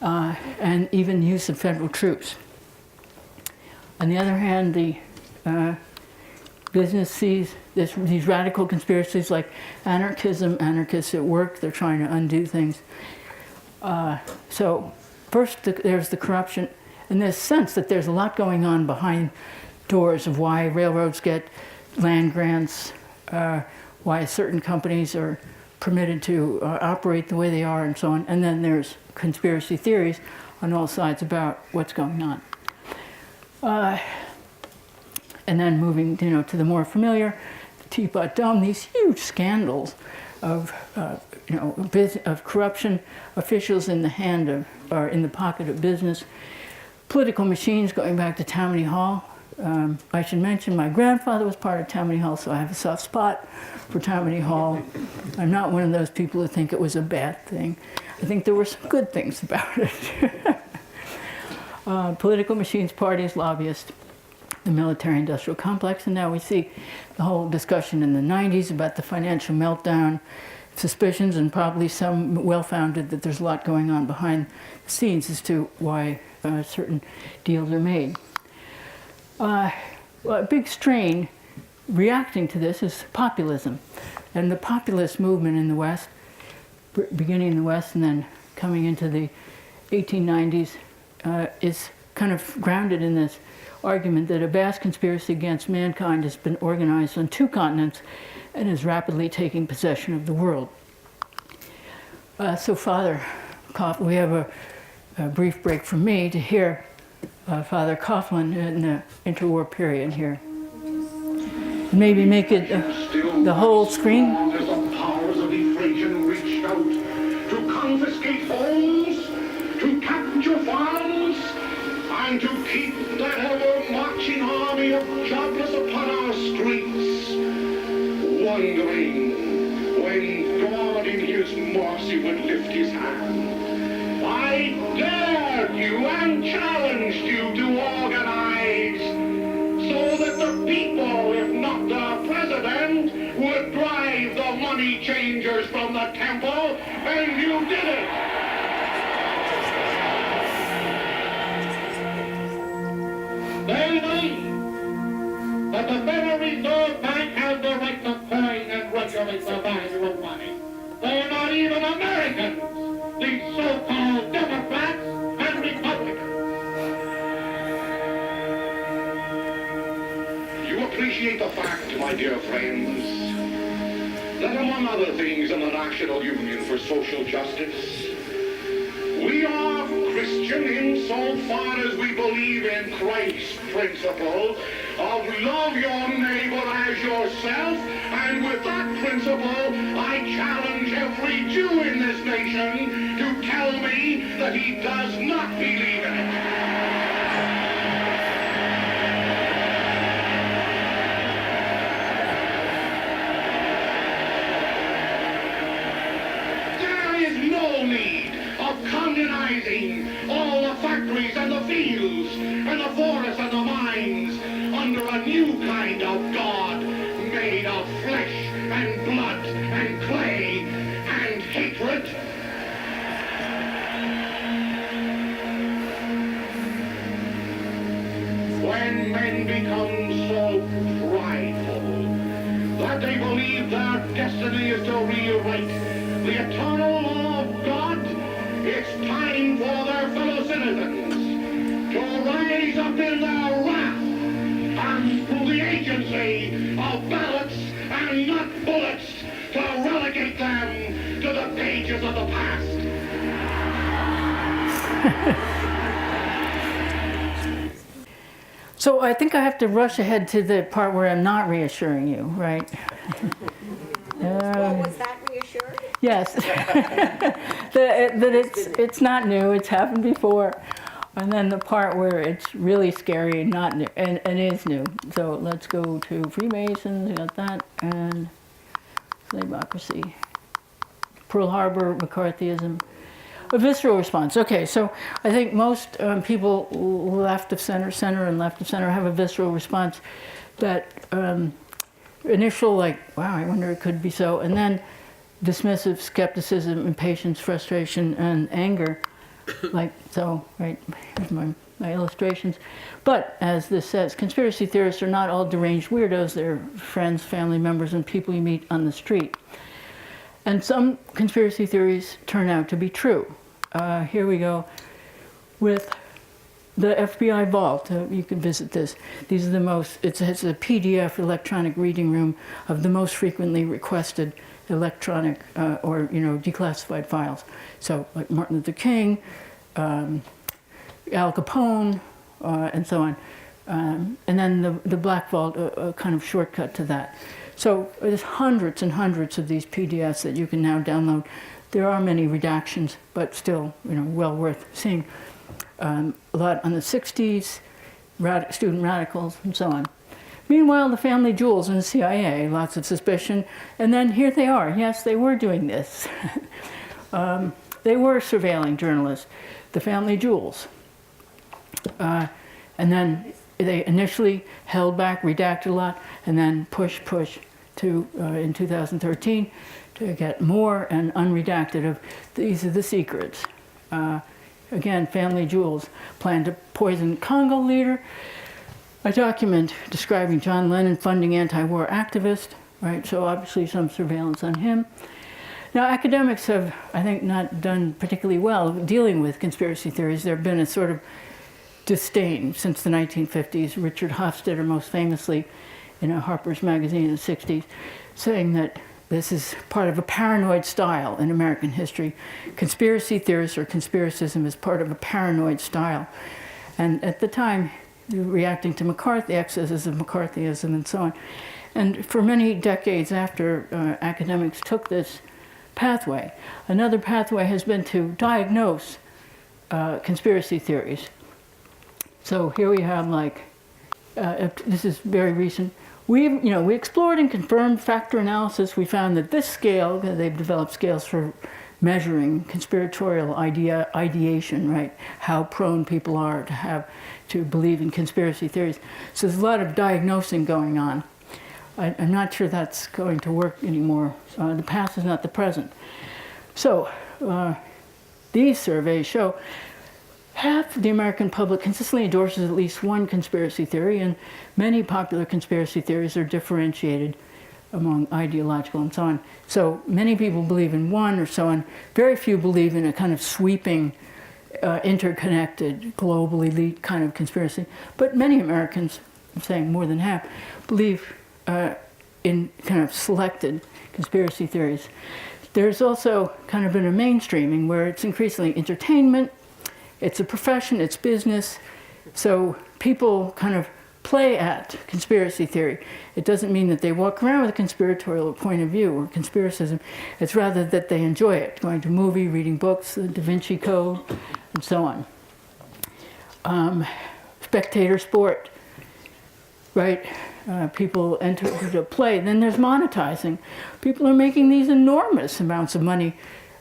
and even use of federal troops. On the other hand, the business sees these radical conspiracies like anarchism, anarchists at work, they're trying to undo things. So first there's the corruption, and this sense that there's a lot going on behind doors of why railroads get land grants, why certain companies are permitted to operate the way they are, and so on. And then there's conspiracy theories on all sides about what's going on. And then moving, to the more familiar, the Teapot Dome, these huge scandals of, of corruption, officials in the hand of, or in the pocket of business, political machines going back to Tammany Hall. I should mention my grandfather was part of Tammany Hall, so I have a soft spot for Tammany Hall. I'm not one of those people who think it was a bad thing. I think there were some good things about it. Political machines, parties, lobbyists, the military-industrial complex, and now we see the whole discussion in the 90s about the financial meltdown, suspicions, and probably some well-founded, that there's a lot going on behind the scenes as to why certain deals are made. Well, a big strain reacting to this is populism. And the populist movement in the West, beginning in the West and then coming into the 1890s, is kind of grounded in this argument that a vast conspiracy against mankind has been organized on 2 continents and is rapidly taking possession of the world. So Father Coughlin, we have a brief break from me to hear Father Coughlin in the interwar period here. Maybe make it the whole screen. As the powers of Ephraim reached out to confiscate homes, to capture farms, and to keep that ever-marching army of jobless upon our streets, wondering when God in His mercy would lift His hand. I dared you and challenged you to organize so that the people, if not the president, would drive the money changers from the temple, and you did it. They believe that the Federal Reserve Bank has the right to coin and regulate the value of money. They're not even Americans, these so-called Democrats and Republicans. You appreciate the fact, my dear friends, that among other things in the National Union for Social Justice, we are Christian insofar as we believe in Christ's principle of love your neighbor as yourself, and with that principle, I challenge every Jew in this nation to tell me that he does not believe in it. There is no need of communizing all the factories and the fields and the forests and the mines under a new kind of God made of flesh and blood and clay and hatred. When men become so prideful that they believe their destiny is to rewrite the eternal law of God, it's time for their fellow citizens to rise up in their wrath and through the agency of ballots and not bullets to relegate them to the pages of the past. So I think I have to rush ahead to the part where I'm not reassuring you, right? Well, was that reassuring? Yes. that it's not new, it's happened before. And then the part where it's really scary and not new, and is new. So let's go to Freemasons, we got that, and Slavocracy, Pearl Harbor, McCarthyism. A visceral response. Okay, so I think most people left of center, center and left of center have a visceral response that initial, like, wow, I wonder it could be so, and then dismissive skepticism, impatience, frustration, and anger. Like so, right, here's my illustrations. But as this says, conspiracy theorists are not all deranged weirdos. They're friends, family members, and people you meet on the street. And some conspiracy theories turn out to be true. Here we go with the FBI vault. You can visit this. These are the most, it's a PDF electronic reading room of the most frequently requested electronic or declassified files. So like Martin Luther King, Al Capone, and so on. And then the Black Vault, a kind of shortcut to that. So there's hundreds and hundreds of these PDFs that you can now download. There are many redactions, but still, well worth seeing. A lot on the 60s, student radicals, and so on. Meanwhile, the family jewels in the CIA, lots of suspicion. And then here they are. Yes, they were doing this. They were surveilling journalists, the family jewels. And then they initially held back, redacted a lot, and then push to, in 2013, to get more and unredacted of these are the secrets. Again, family jewels plan to poison Congo leader. A document describing John Lennon funding anti-war activists, right? So obviously some surveillance on him. Now academics have, I think, not done particularly well dealing with conspiracy theories. There have been a sort of disdain since the 1950s. Richard Hofstadter most famously in a Harper's Magazine in the 60s, saying that this is part of a paranoid style in American history. Conspiracy theorists or conspiracism is part of a paranoid style. And at the time, reacting to McCarthy, excesses of McCarthyism and so on. And for many decades after academics took this pathway, another pathway has been to diagnose conspiracy theories. So here we have this is very recent. We explored and confirmed factor analysis. We found that this scale, they've developed scales for measuring conspiratorial ideation, right? How prone people are to believe in conspiracy theories. So there's a lot of diagnosing going on. I'm not sure that's going to work anymore. The past is not the present. So these surveys show half of the American public consistently endorses at least one conspiracy theory, and many popular conspiracy theories are differentiated among ideological and so on. So many people believe in one or so on. Very few believe in a kind of sweeping, interconnected, global elite kind of conspiracy. But many Americans, I'm saying more than half, believe in kind of selected conspiracy theories. There's also kind of been a mainstreaming where it's increasingly entertainment, it's a profession, it's business. So people kind of play at conspiracy theory. It doesn't mean that they walk around with a conspiratorial point of view or conspiracism. It's rather that they enjoy it, going to a movie, reading books, the Da Vinci Code, and so on. Spectator sport, right? People enter into play. Then there's monetizing. People are making these enormous amounts of money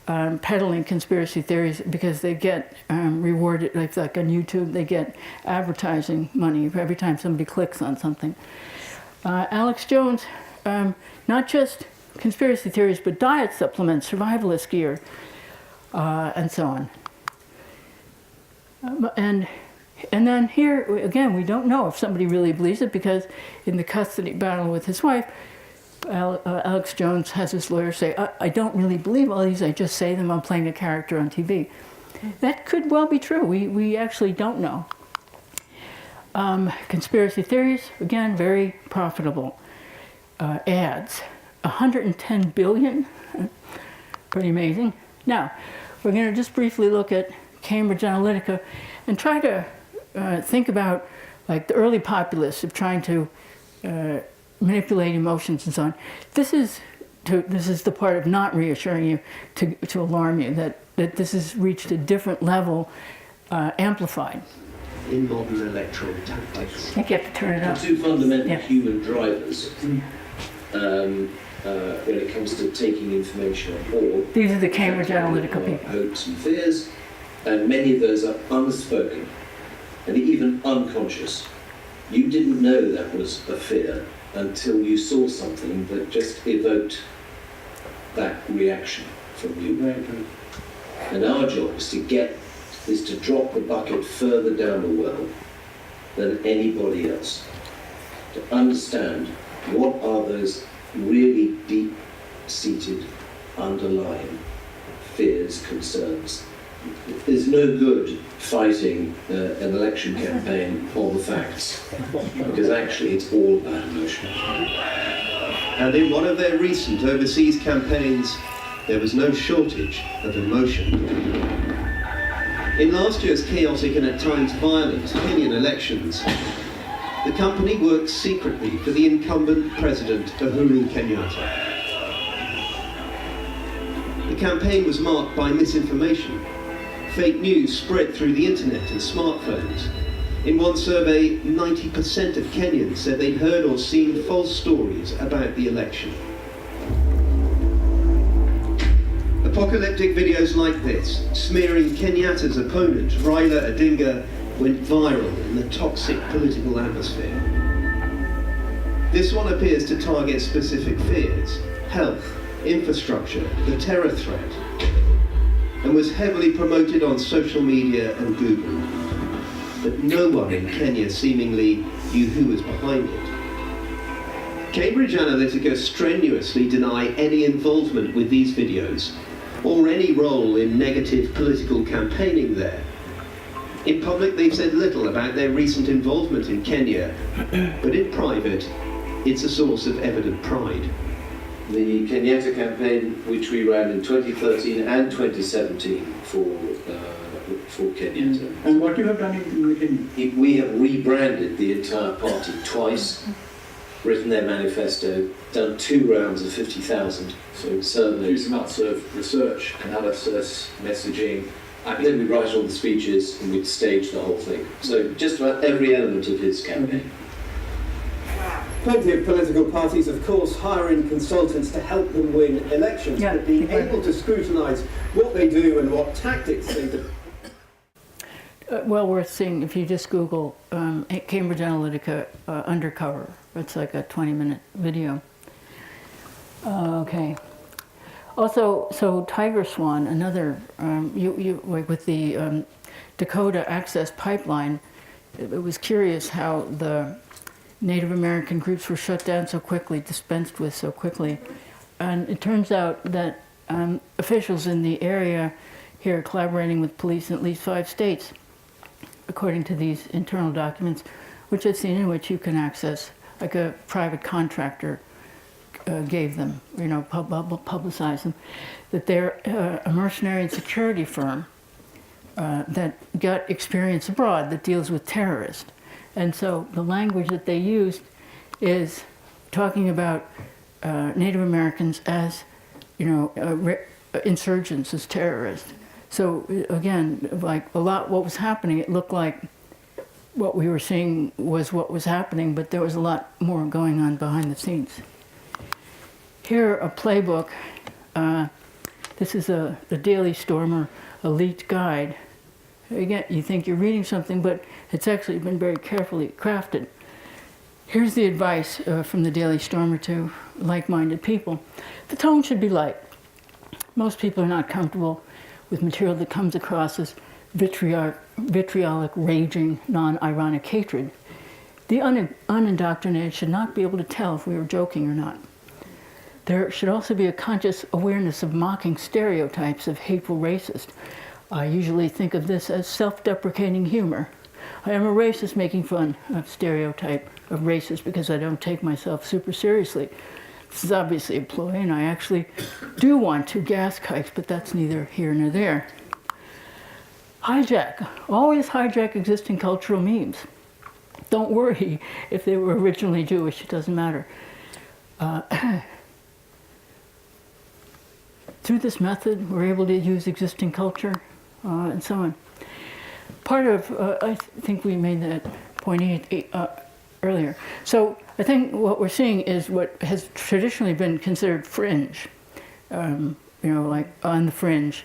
peddling conspiracy theories because they get rewarded, like on YouTube, they get advertising money every time somebody clicks on something. Alex Jones, not just conspiracy theories, but diet supplements, survivalist gear, and so on. And then here, again, we don't know if somebody really believes it because in the custody battle with his wife, Alex Jones has his lawyer say, I don't really believe all these, I just say them, I'm playing a character on TV. That could well be true. We actually don't know. Conspiracy theories, again, very profitable. Ads, 110 billion, pretty amazing. Now, we're going to just briefly look at Cambridge Analytica and try to think about like the early populists of trying to manipulate emotions and so on. This is the part of not reassuring you, to alarm you, that this has reached a different level, amplified. In modern electoral tactics, I think you have to turn it up. the two fundamental human drivers when it comes to taking information on board. These are the Cambridge Analytica people. Hopes and fears, and many of those are unspoken and even unconscious. You didn't know that was a fear until you saw something that just evoked that reaction from you. And our job is to drop the bucket further down the well than anybody else, to understand what are those really deep-seated underlying fears, concerns. There's no good fighting an election campaign on the facts, because actually it's all about emotion. And in one of their recent overseas campaigns, there was no shortage of emotion. In last year's chaotic and at times violent Kenyan elections, The company worked secretly for the incumbent President Uhuru Kenyatta. The campaign was marked by misinformation. Fake news spread through the internet and smartphones. In one survey, 90% of Kenyans said they'd heard or seen false stories about the election. Apocalyptic videos like this, smearing Kenyatta's opponent, Raila Odinga, went viral in the toxic political atmosphere. This one appears to target specific fears: health, infrastructure, the terror threat, and was heavily promoted on social media and Google. But no one in Kenya seemingly knew who was behind it. Cambridge Analytica strenuously deny any involvement with these videos or any role in negative political campaigning there. In public, they've said little about their recent involvement in Kenya, but in private, it's a source of evident pride. The Kenyatta campaign, which we ran in 2013 and 2017 for Kenyatta. And what you have done in We have rebranded the entire party twice, written their manifesto, done 2 rounds of 50,000 surveys. Huge amounts of research, analysis, messaging. And then we write all the speeches and we'd stage the whole thing. So just about every element of his campaign. Plenty of political parties, of course, hiring consultants to help them win elections, Yeah, but being exactly. able to scrutinise what they do and what tactics they do. Well worth seeing if you just Google Cambridge Analytica undercover. It's like a 20-minute video. Okay. Also, so Tiger Swan, another, like with the Dakota Access Pipeline, it was curious how the Native American groups were shut down so quickly, dispensed with so quickly. And it turns out that officials in the area here are collaborating with police in at least 5 states, according to these internal documents, which I've seen, in which you can access, like a private contractor gave them, publicized them, that they're a mercenary and security firm that got experience abroad that deals with terrorists. And so the language that they used is talking about Native Americans as, insurgents, as terrorists. So again, like a lot what was happening, it looked like what we were seeing was what was happening, but there was a lot more going on behind the scenes. Here, a playbook. This is the Daily Stormer Elite Guide. Again, you think you're reading something, but it's actually been very carefully crafted. Here's the advice from the Daily Stormer to like-minded people. The tone should be light. Most people are not comfortable with material that comes across as vitriolic, raging, non-ironic hatred. The unindoctrinated should not be able to tell if we were joking or not. There should also be a conscious awareness of mocking stereotypes of hateful racist. I usually think of this as self-deprecating humor. I am a racist making fun of stereotype of racist because I don't take myself super seriously. This is obviously a ploy, and I actually do want 2 gas hikes, but that's neither here nor there. Hijack. Always hijack existing cultural memes. Don't worry if they were originally Jewish, it doesn't matter. Through this method, we're able to use existing culture and so on. Part of, I think we made that point earlier. So I think what we're seeing is what has traditionally been considered fringe, like on the fringe,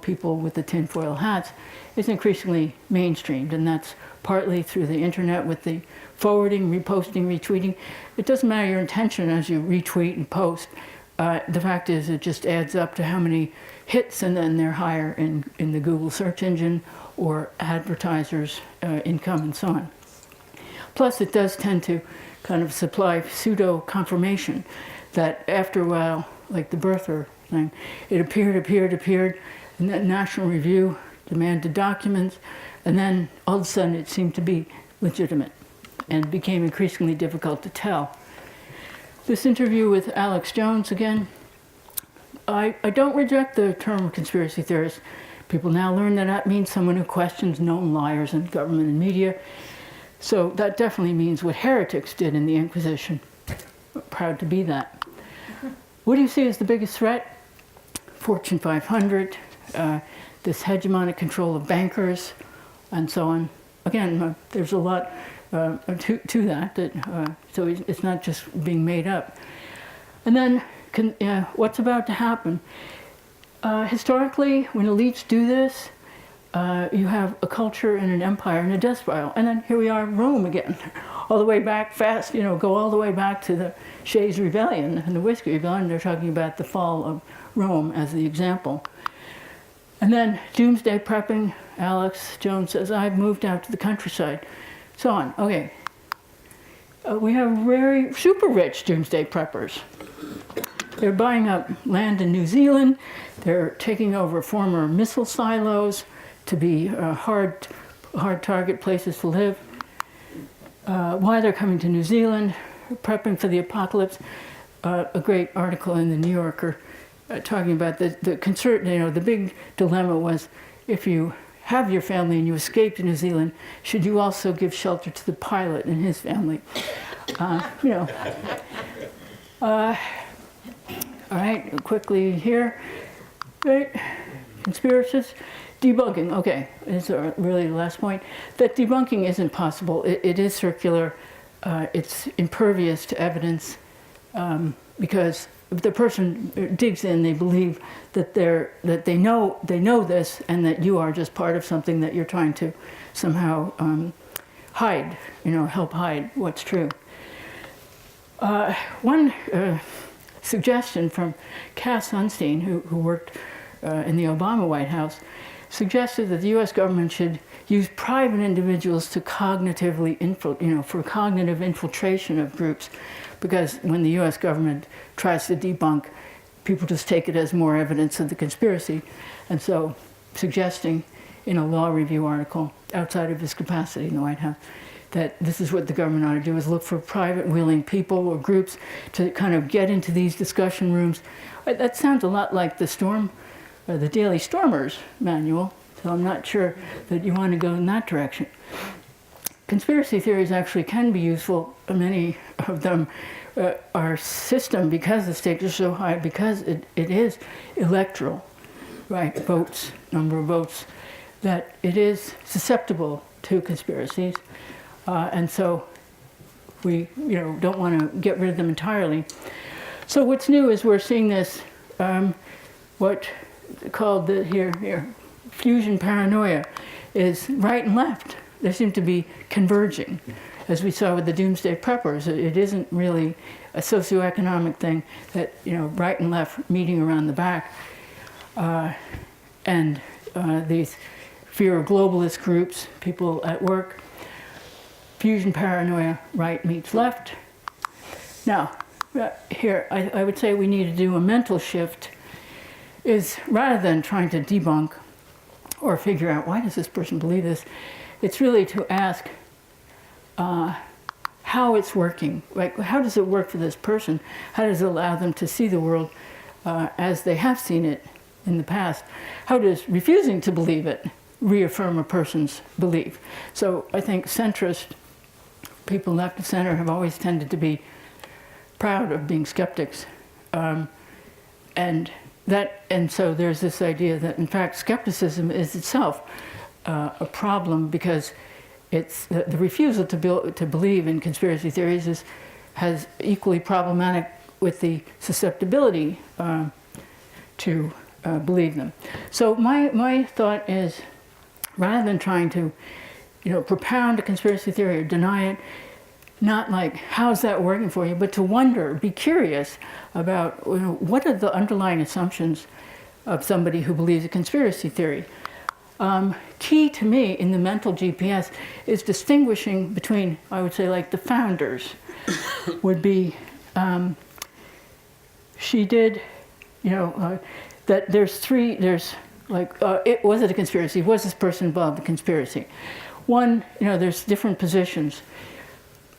people with the tinfoil hats, is increasingly mainstreamed, and that's partly through the internet with the forwarding, reposting, retweeting. It doesn't matter your intention as you retweet and post. The fact is it just adds up to how many hits, and then they're higher in the Google search engine or advertisers' income and so on. Plus, it does tend to kind of supply pseudo-confirmation that after a while, like the birther thing, it appeared, and that National Review demanded documents, and then all of a sudden it seemed to be legitimate and became increasingly difficult to tell. This interview with Alex Jones, again, I don't reject the term conspiracy theorist. People now learn that means someone who questions known liars in government and media. So that definitely means what heretics did in the Inquisition. Proud to be that. What do you see as the biggest threat? Fortune 500, this hegemonic control of bankers, and so on. Again, there's a lot to that, so it's not just being made up. And then what's about to happen? Historically, when elites do this, you have a culture and an empire and a death spiral. And then here we are, Rome again, all the way back fast, go all the way back to the Shays Rebellion and the Whiskey Rebellion. They're talking about the fall of Rome as the example. And then doomsday prepping. Alex Jones says, I've moved out to the countryside. So on. Okay. We have very super rich doomsday preppers. They're buying up land in New Zealand. They're taking over former missile silos to be hard target places to live. Why they're coming to New Zealand, prepping for the apocalypse. A great article in the New Yorker talking about the concern. The big dilemma was, if you have your family and you escape to New Zealand, should you also give shelter to the pilot and his family? All right, quickly here. Right, conspiracies. Debunking, okay, is really the last point. That debunking isn't possible. It is circular. It's impervious to evidence because if the person digs in, they believe that they know this, and that you are just part of something that you're trying to somehow hide. Help hide what's true. One suggestion from Cass Sunstein, who worked in the Obama White House, suggested that the U.S. government should use private individuals to cognitively for cognitive infiltration of groups, because when the U.S. government tries to debunk, people just take it as more evidence of the conspiracy. And so suggesting in a law review article outside of his capacity in the White House that this is what the government ought to do, is look for private willing people or groups to kind of get into these discussion rooms. That sounds a lot like the Daily Stormers manual, so I'm not sure that you want to go in that direction. Conspiracy theories actually can be useful. Many of them are system, because the stakes are so high, because it is electoral, right? Votes, number of votes, that it is susceptible to conspiracies. And so we don't want to get rid of them entirely. So what's new is we're seeing this, what called here, fusion paranoia, is right and left. They seem to be converging, as we saw with the doomsday preppers. It isn't really a socioeconomic thing that, right and left meeting around the back. And these fear of globalist groups, people at work, fusion paranoia, right meets left. Now, here, I would say we need to do a mental shift, is rather than trying to debunk or figure out why does this person believe this, it's really to ask how it's working. Like, how does it work for this person? How does it allow them to see the world as they have seen it in the past? How does refusing to believe it reaffirm a person's belief? So I think centrist people left of center have always tended to be proud of being skeptics. And so there's this idea that, in fact, skepticism is itself a problem, because it's the refusal to believe in conspiracy theories has equally problematic with the susceptibility to believe them. So my thought is, rather than trying to propound a conspiracy theory or deny it, not like, how's that working for you, but to wonder, be curious about what are the underlying assumptions of somebody who believes a conspiracy theory. Key to me in the mental GPS is distinguishing between, I would say, like the founders would be, she did, that there's like, was it a conspiracy? Was this person involved in a conspiracy? One, there's different positions.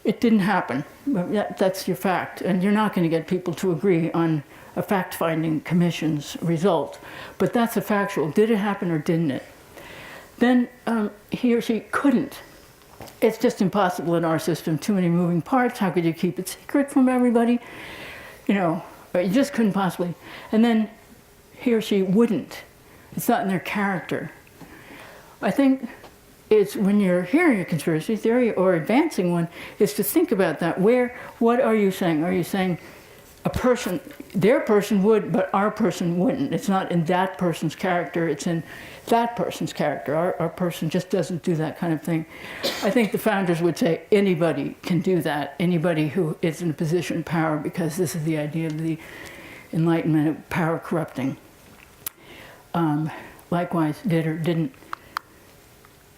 It didn't happen, but that's your fact. And you're not going to get people to agree on a fact-finding commission's result. But that's a factual. Did it happen or didn't it? Then he or she couldn't it's just impossible in our system. Too many moving parts. How could you keep it secret from everybody? You know, you just couldn't possibly. And then he or she wouldn't. It's not in their character. I think it's when you're hearing a conspiracy theory or advancing one, is to think about that. What are you saying? Are you saying a person, their person would, but our person wouldn't? It's not in that person's character, it's in that person's character. Our person just doesn't do that kind of thing. I think the founders would say anybody can do that, anybody who is in a position of power, because this is the idea of the Enlightenment of power corrupting. Likewise, did or didn't.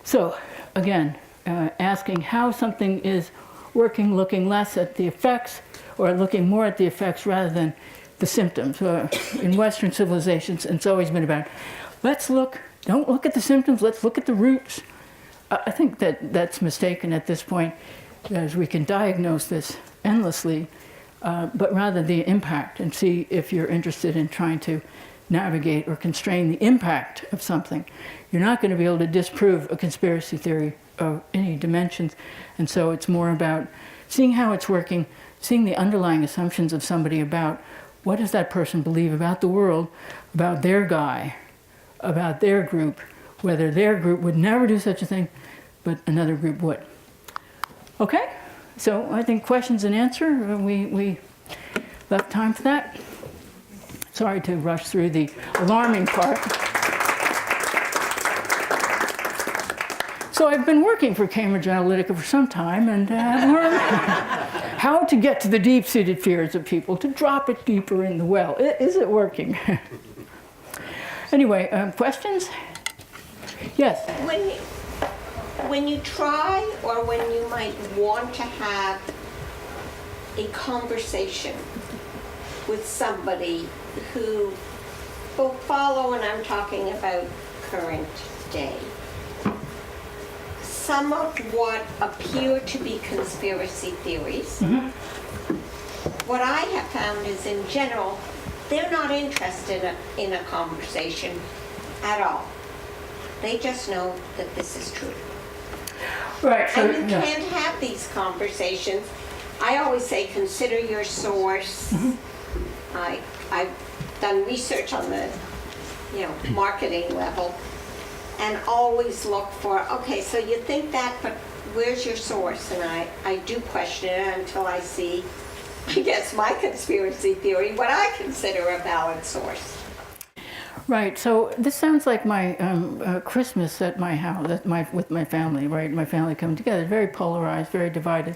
So, again, asking how something is working, looking less at the effects, or looking more at the effects rather than the symptoms. In Western civilizations, it's always been about, don't look at the symptoms, let's look at the roots. I think that's mistaken at this point, as we can diagnose this endlessly, but rather the impact, and see if you're interested in trying to navigate or constrain the impact of something. You're not going to be able to disprove a conspiracy theory of any dimensions, and so it's more about seeing how it's working, seeing the underlying assumptions of somebody about what does that person believe about the world, about their guy, about their group, whether their group would never do such a thing, but another group would. Okay, so I think questions and answer, we left time for that. Sorry to rush through the alarming part. So I've been working for Cambridge Analytica for some time, and I've learned how to get to the deep-seated fears of people, to drop it deeper in the well. Is it working? Anyway, questions? Yes? When you try, or when you might want to have a conversation with somebody who will follow, and I'm talking about current day, some of what appear to be conspiracy theories, what I have found is, in general, they're not interested in a conversation at all. They just know that this is true. Right. So, And you can't have these conversations. I always say, consider your source. I've done research on the marketing level, and always look for, okay, so you think that, but where's your source? And I do question it until I see, I guess, my conspiracy theory, what I consider a valid source. Right, so this sounds like my Christmas at my house, with my family, right? My family coming together, very polarized, very divided.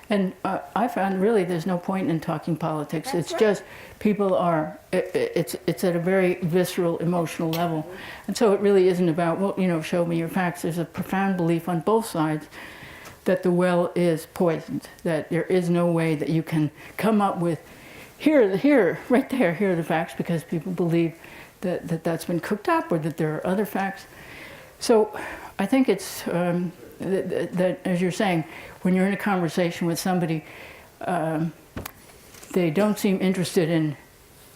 And I found really there's no point in talking politics. It's just people are, it's at a very visceral, emotional level. And so it really isn't about, well, show me your facts. There's a profound belief on both sides that the well is poisoned, that there is no way that you can come up with, right there, here are the facts, because people believe that's been cooked up, or that there are other facts. So I think it's, that, as you're saying, when you're in a conversation with somebody, they don't seem interested in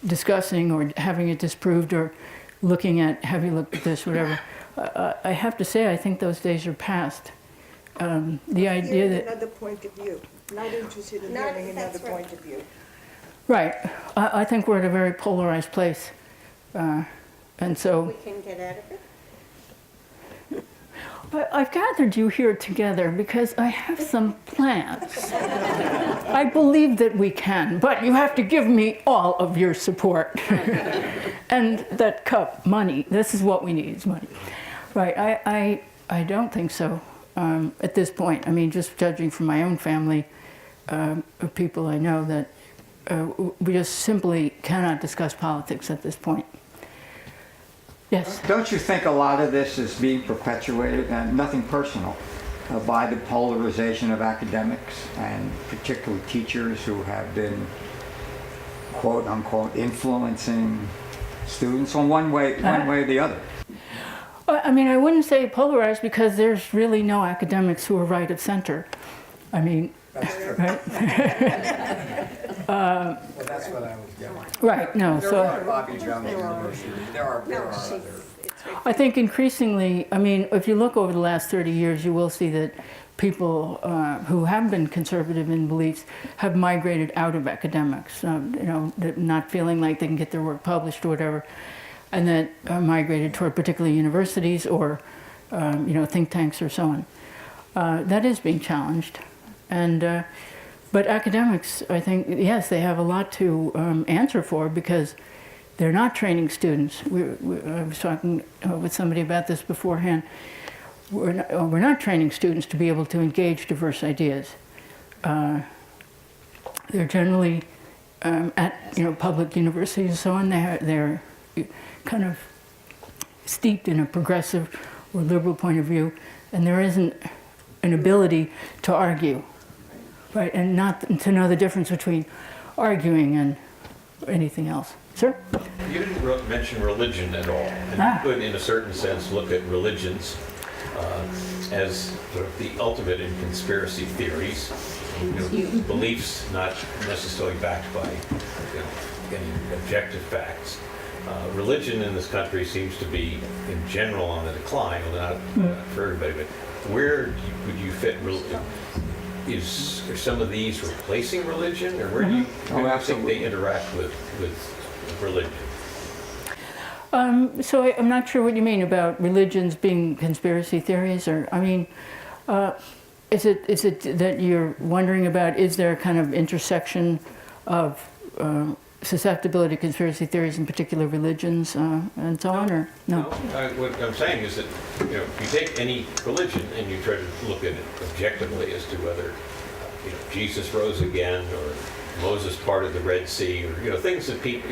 discussing or having it disproved or looking at, have you looked at this, whatever. I have to say, I think those days are past. The idea that another point of view, not interested in hearing another point of view. Right. I think we're at a very polarized place, and so We can get out of it. I've gathered you here together because I have some plans. I believe that we can, but you have to give me all of your support. And that cup, money, this is what we need, is money. Right, I don't think so at this point. I mean, just judging from my own family, of people I know, that we just simply cannot discuss politics at this point. Yes? Don't you think a lot of this is being perpetuated, and nothing personal, by the polarization of academics, and particularly teachers who have been, quote unquote, influencing students on one way or the other? I mean, I wouldn't say polarized, because there's really no academics who are right of center. I mean, that's true. Right? Well, that's what I was getting at. Right, no. There are Bobby Jones University. There are others. I think increasingly, I mean, if you look over the last 30 years, you will see that people who have been conservative in beliefs have migrated out of academics, not feeling like they can get their work published or whatever, and then migrated toward particular universities or think tanks or so on. That is being challenged, and but academics, I think, yes, they have a lot to answer for because they're not training students. I was talking with somebody about this beforehand. We're not training students to be able to engage diverse ideas. They're generally at public universities and so on. They're kind of steeped in a progressive or liberal point of view, and there isn't an ability to argue, right? And not to know the difference between arguing and anything else. Sir? You didn't mention religion at all. And you could, in a certain sense, look at religions as sort of the ultimate in conspiracy theories. Beliefs not necessarily backed by any objective facts. Religion in this country seems to be, in general, on the decline. Well, not for everybody, but where would you fit religion? Are some of these replacing religion, or where do you think they interact with religion? So I'm not sure what you mean about religions being conspiracy theories, or is it that you're wondering about? Is there a kind of intersection of susceptibility to conspiracy theories in particular religions and so on, or no? What I'm saying is that if you take any religion and you try to look at it objectively as to whether Jesus rose again or Moses parted the Red Sea, or things that people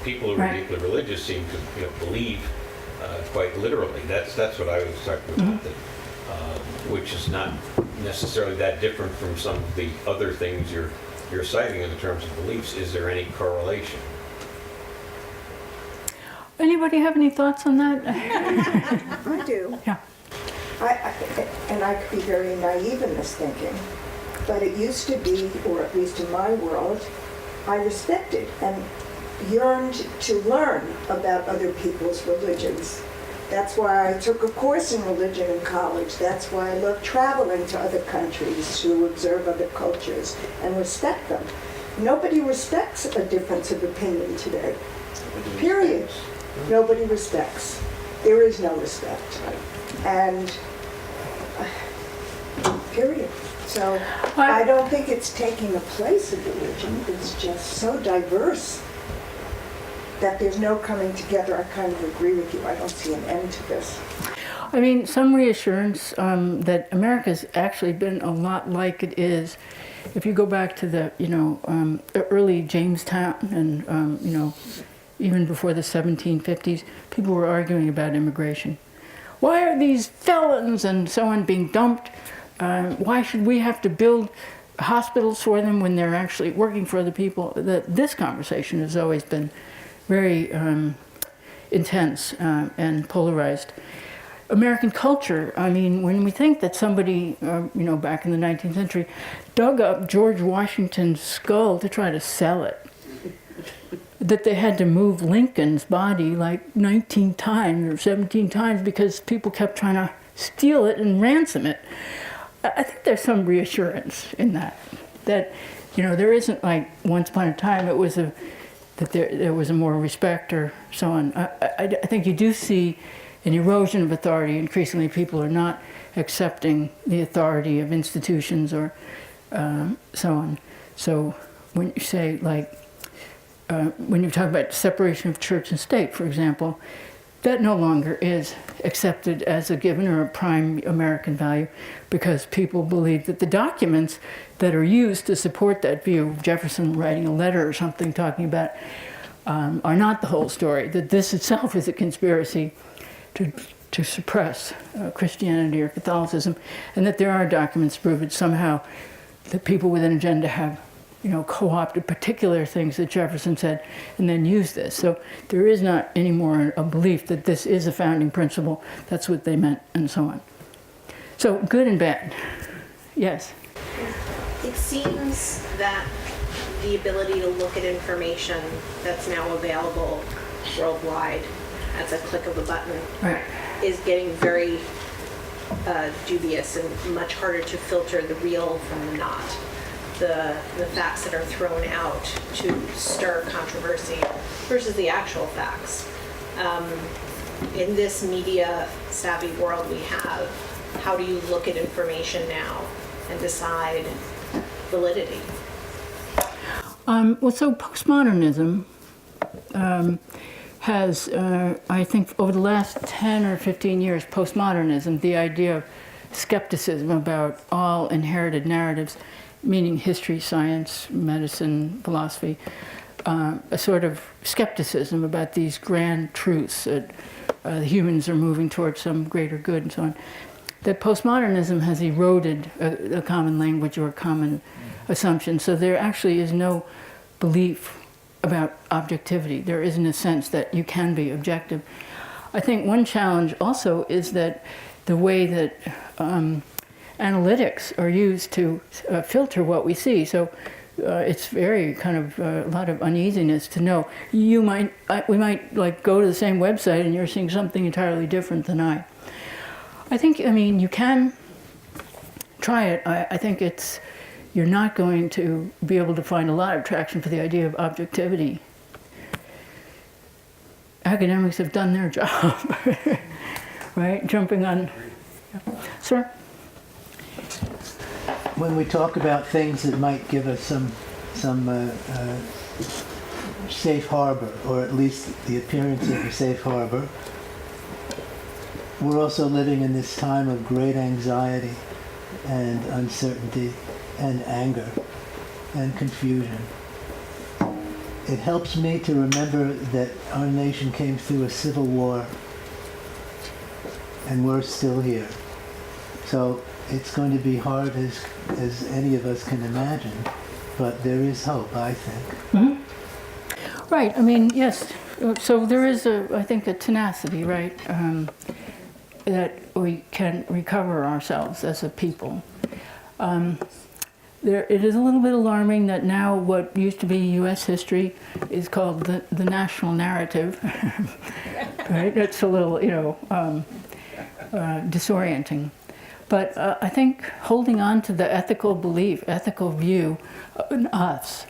people who are deeply religious seem to believe quite literally. That's what I was talking about. That, which is not necessarily that different from some of the other things you're citing in terms of beliefs. Is there any correlation? Anybody have any thoughts on that? I do. Yeah. And I could be very naive in this thinking, but it used to be, or at least in my world, I respected and yearned to learn about other people's religions. That's why I took a course in religion in college. That's why I love traveling to other countries to observe other cultures and respect them. Nobody respects a difference of opinion today. Period. Nobody respects. There is no respect. And period. So I don't think it's taking the place of religion. It's just so diverse that there's no coming together. I kind of agree with you. I don't see an end to this. I mean, some reassurance that America's actually been a lot like it is. If you go back to the, early Jamestown and, even before the 1750s, people were arguing about immigration. Why are these felons and so on being dumped? Why should we have to build hospitals for them when they're actually working for other people? This conversation has always been very intense and polarized. American culture, I mean, when we think that somebody, back in the 19th century, dug up George Washington's skull to try to sell it, that they had to move Lincoln's body like 19 times or 17 times because people kept trying to steal it and ransom it. I think there's some reassurance in that there isn't like once upon a time it was that there was a more respect or so on. I think you do see an erosion of authority. Increasingly, people are not accepting the authority of institutions or so on. So when you say, when you talk about separation of church and state, for example, that no longer is accepted as a given or a prime American value because people believe that the documents that are used to support that view, Jefferson writing a letter or something talking about, are not the whole story, that this itself is a conspiracy to suppress Christianity or Catholicism, and that there are documents to prove it somehow that people with an agenda have co-opted particular things that Jefferson said and then used this. So there is not anymore a belief that this is a founding principle, that's what they meant, and so on. So good and bad. Yes? It seems that the ability to look at information that's now available worldwide as a click of a button is getting very dubious and much harder to filter the real from the not. The facts that are thrown out to stir controversy versus the actual facts. In this media savvy world we have, how do you look at information now and decide validity? Well, so postmodernism has, I think, over the last 10 or 15 years, postmodernism, the idea of skepticism about all inherited narratives, meaning history, science, medicine, philosophy, a sort of skepticism about these grand truths that humans are moving towards some greater good and so on. That postmodernism has eroded a common language or a common assumption, so there actually is no belief about objectivity. There isn't a sense that you can be objective. I think one challenge also is that the way that analytics are used to filter what we see. So it's very kind of a lot of uneasiness to know. We might like go to the same website and you're seeing something entirely different than I mean, you can try it. I think you're not going to be able to find a lot of traction for the idea of objectivity. Academics have done their job, right? Jumping on, sir? When we talk about things that might give us some safe harbor, or at least the appearance of a safe harbor, we're also living in this time of great anxiety and uncertainty and anger and confusion. It helps me to remember that our nation came through a civil war and we're still here. So it's going to be hard as any of us can imagine, but there is hope, I think. Mm-hmm. Right, I mean, yes. So there is, I think, a tenacity, right, that we can recover ourselves as a people. It is a little bit alarming that now what used to be U.S. history is called the national narrative, right? It's a little, disorienting. But I think holding on to the ethical belief, ethical view in us,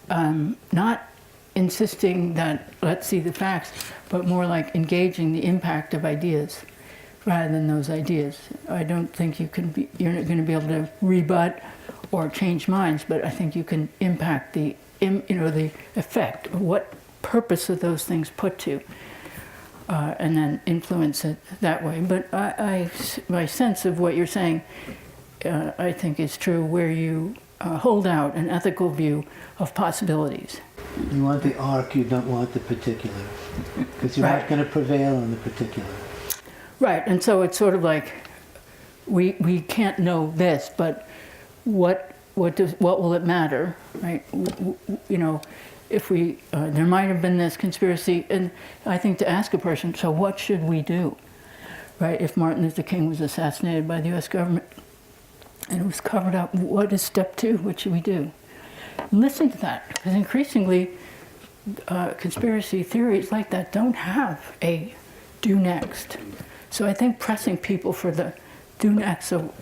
not insisting that let's see the facts, but more like engaging the impact of ideas rather than those ideas. I don't think you're not going to be able to rebut or change minds, but I think you can impact the effect, what purpose of those things put to, and then influence it that way. But my sense of what you're saying, I think is true, where you hold out an ethical view of possibilities. You want the arc, you don't want the particular, because you're not going to prevail on the particular. Right, and so it's sort of like we can't know this, but what will it matter, right? If there might have been this conspiracy, and I think to ask a person, so what should we do, right? If Martin Luther King was assassinated by the U.S. government and it was covered up, what is step 2? What should we do? And listen to that, because increasingly conspiracy theories like that don't have a do next. So I think pressing people for the do next, so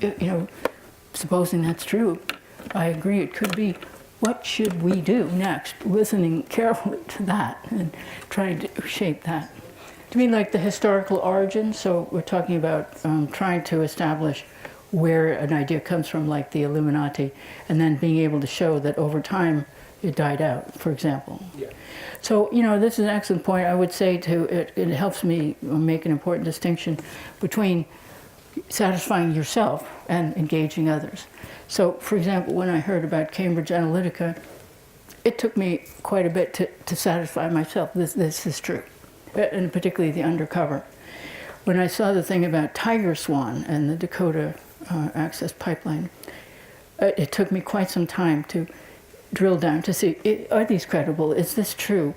supposing that's true, I agree it could be, what should we do next? Listening carefully to that and trying to shape that. To me, like the historical origin, so we're talking about trying to establish where an idea comes from, like the Illuminati, and then being able to show that over time it died out, for example. Yeah. So, this is an excellent point. I would say it helps me make an important distinction between satisfying yourself and engaging others. So, for example, when I heard about Cambridge Analytica, it took me quite a bit to satisfy myself. This is true, and particularly the undercover. When I saw the thing about Tiger Swan and the Dakota Access Pipeline, it took me quite some time to drill down to see, are these credible? Is this true?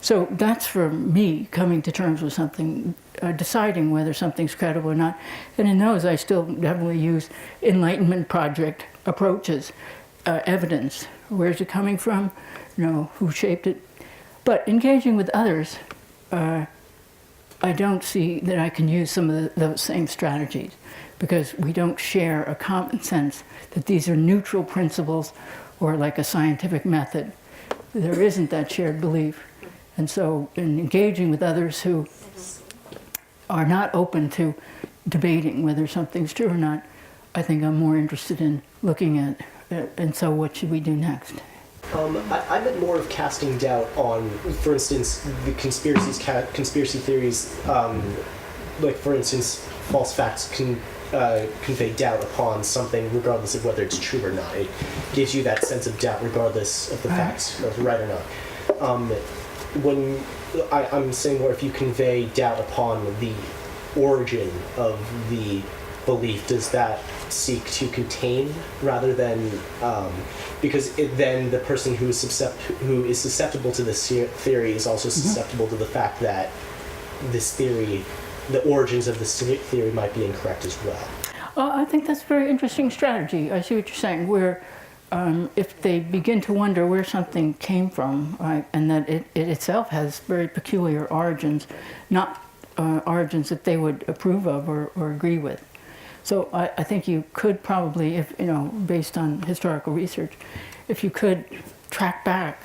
So that's for me coming to terms with something, deciding whether something's credible or not. And in those, I still definitely use Enlightenment Project approaches, evidence. Where's it coming from? Who shaped it? But engaging with others, I don't see that I can use some of those same strategies because we don't share a common sense that these are neutral principles or like a scientific method. There isn't that shared belief. And so in engaging with others who are not open to debating whether something's true or not, I think I'm more interested in looking at, and so what should we do next? I meant more of casting doubt on, for instance, the conspiracy theories, like for instance, false facts can convey doubt upon something regardless of whether it's true or not. It gives you that sense of doubt regardless of the facts, whether right or not. When I'm saying more if you convey doubt upon the origin of the belief, does that seek to contain rather than because then the person who is susceptible to this theory is also susceptible to the fact that this theory, the origins of this theory might be incorrect as well. I think that's a very interesting strategy. I see what you're saying, where if they begin to wonder where something came from, right, and that it itself has very peculiar origins, not origins that they would approve of or agree with. So I think you could probably, if based on historical research, if you could track back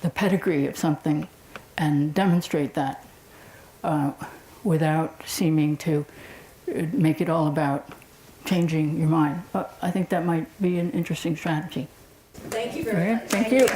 the pedigree of something and demonstrate that without seeming to make it all about changing your mind, I think that might be an interesting strategy. Thank you very much. Thank you.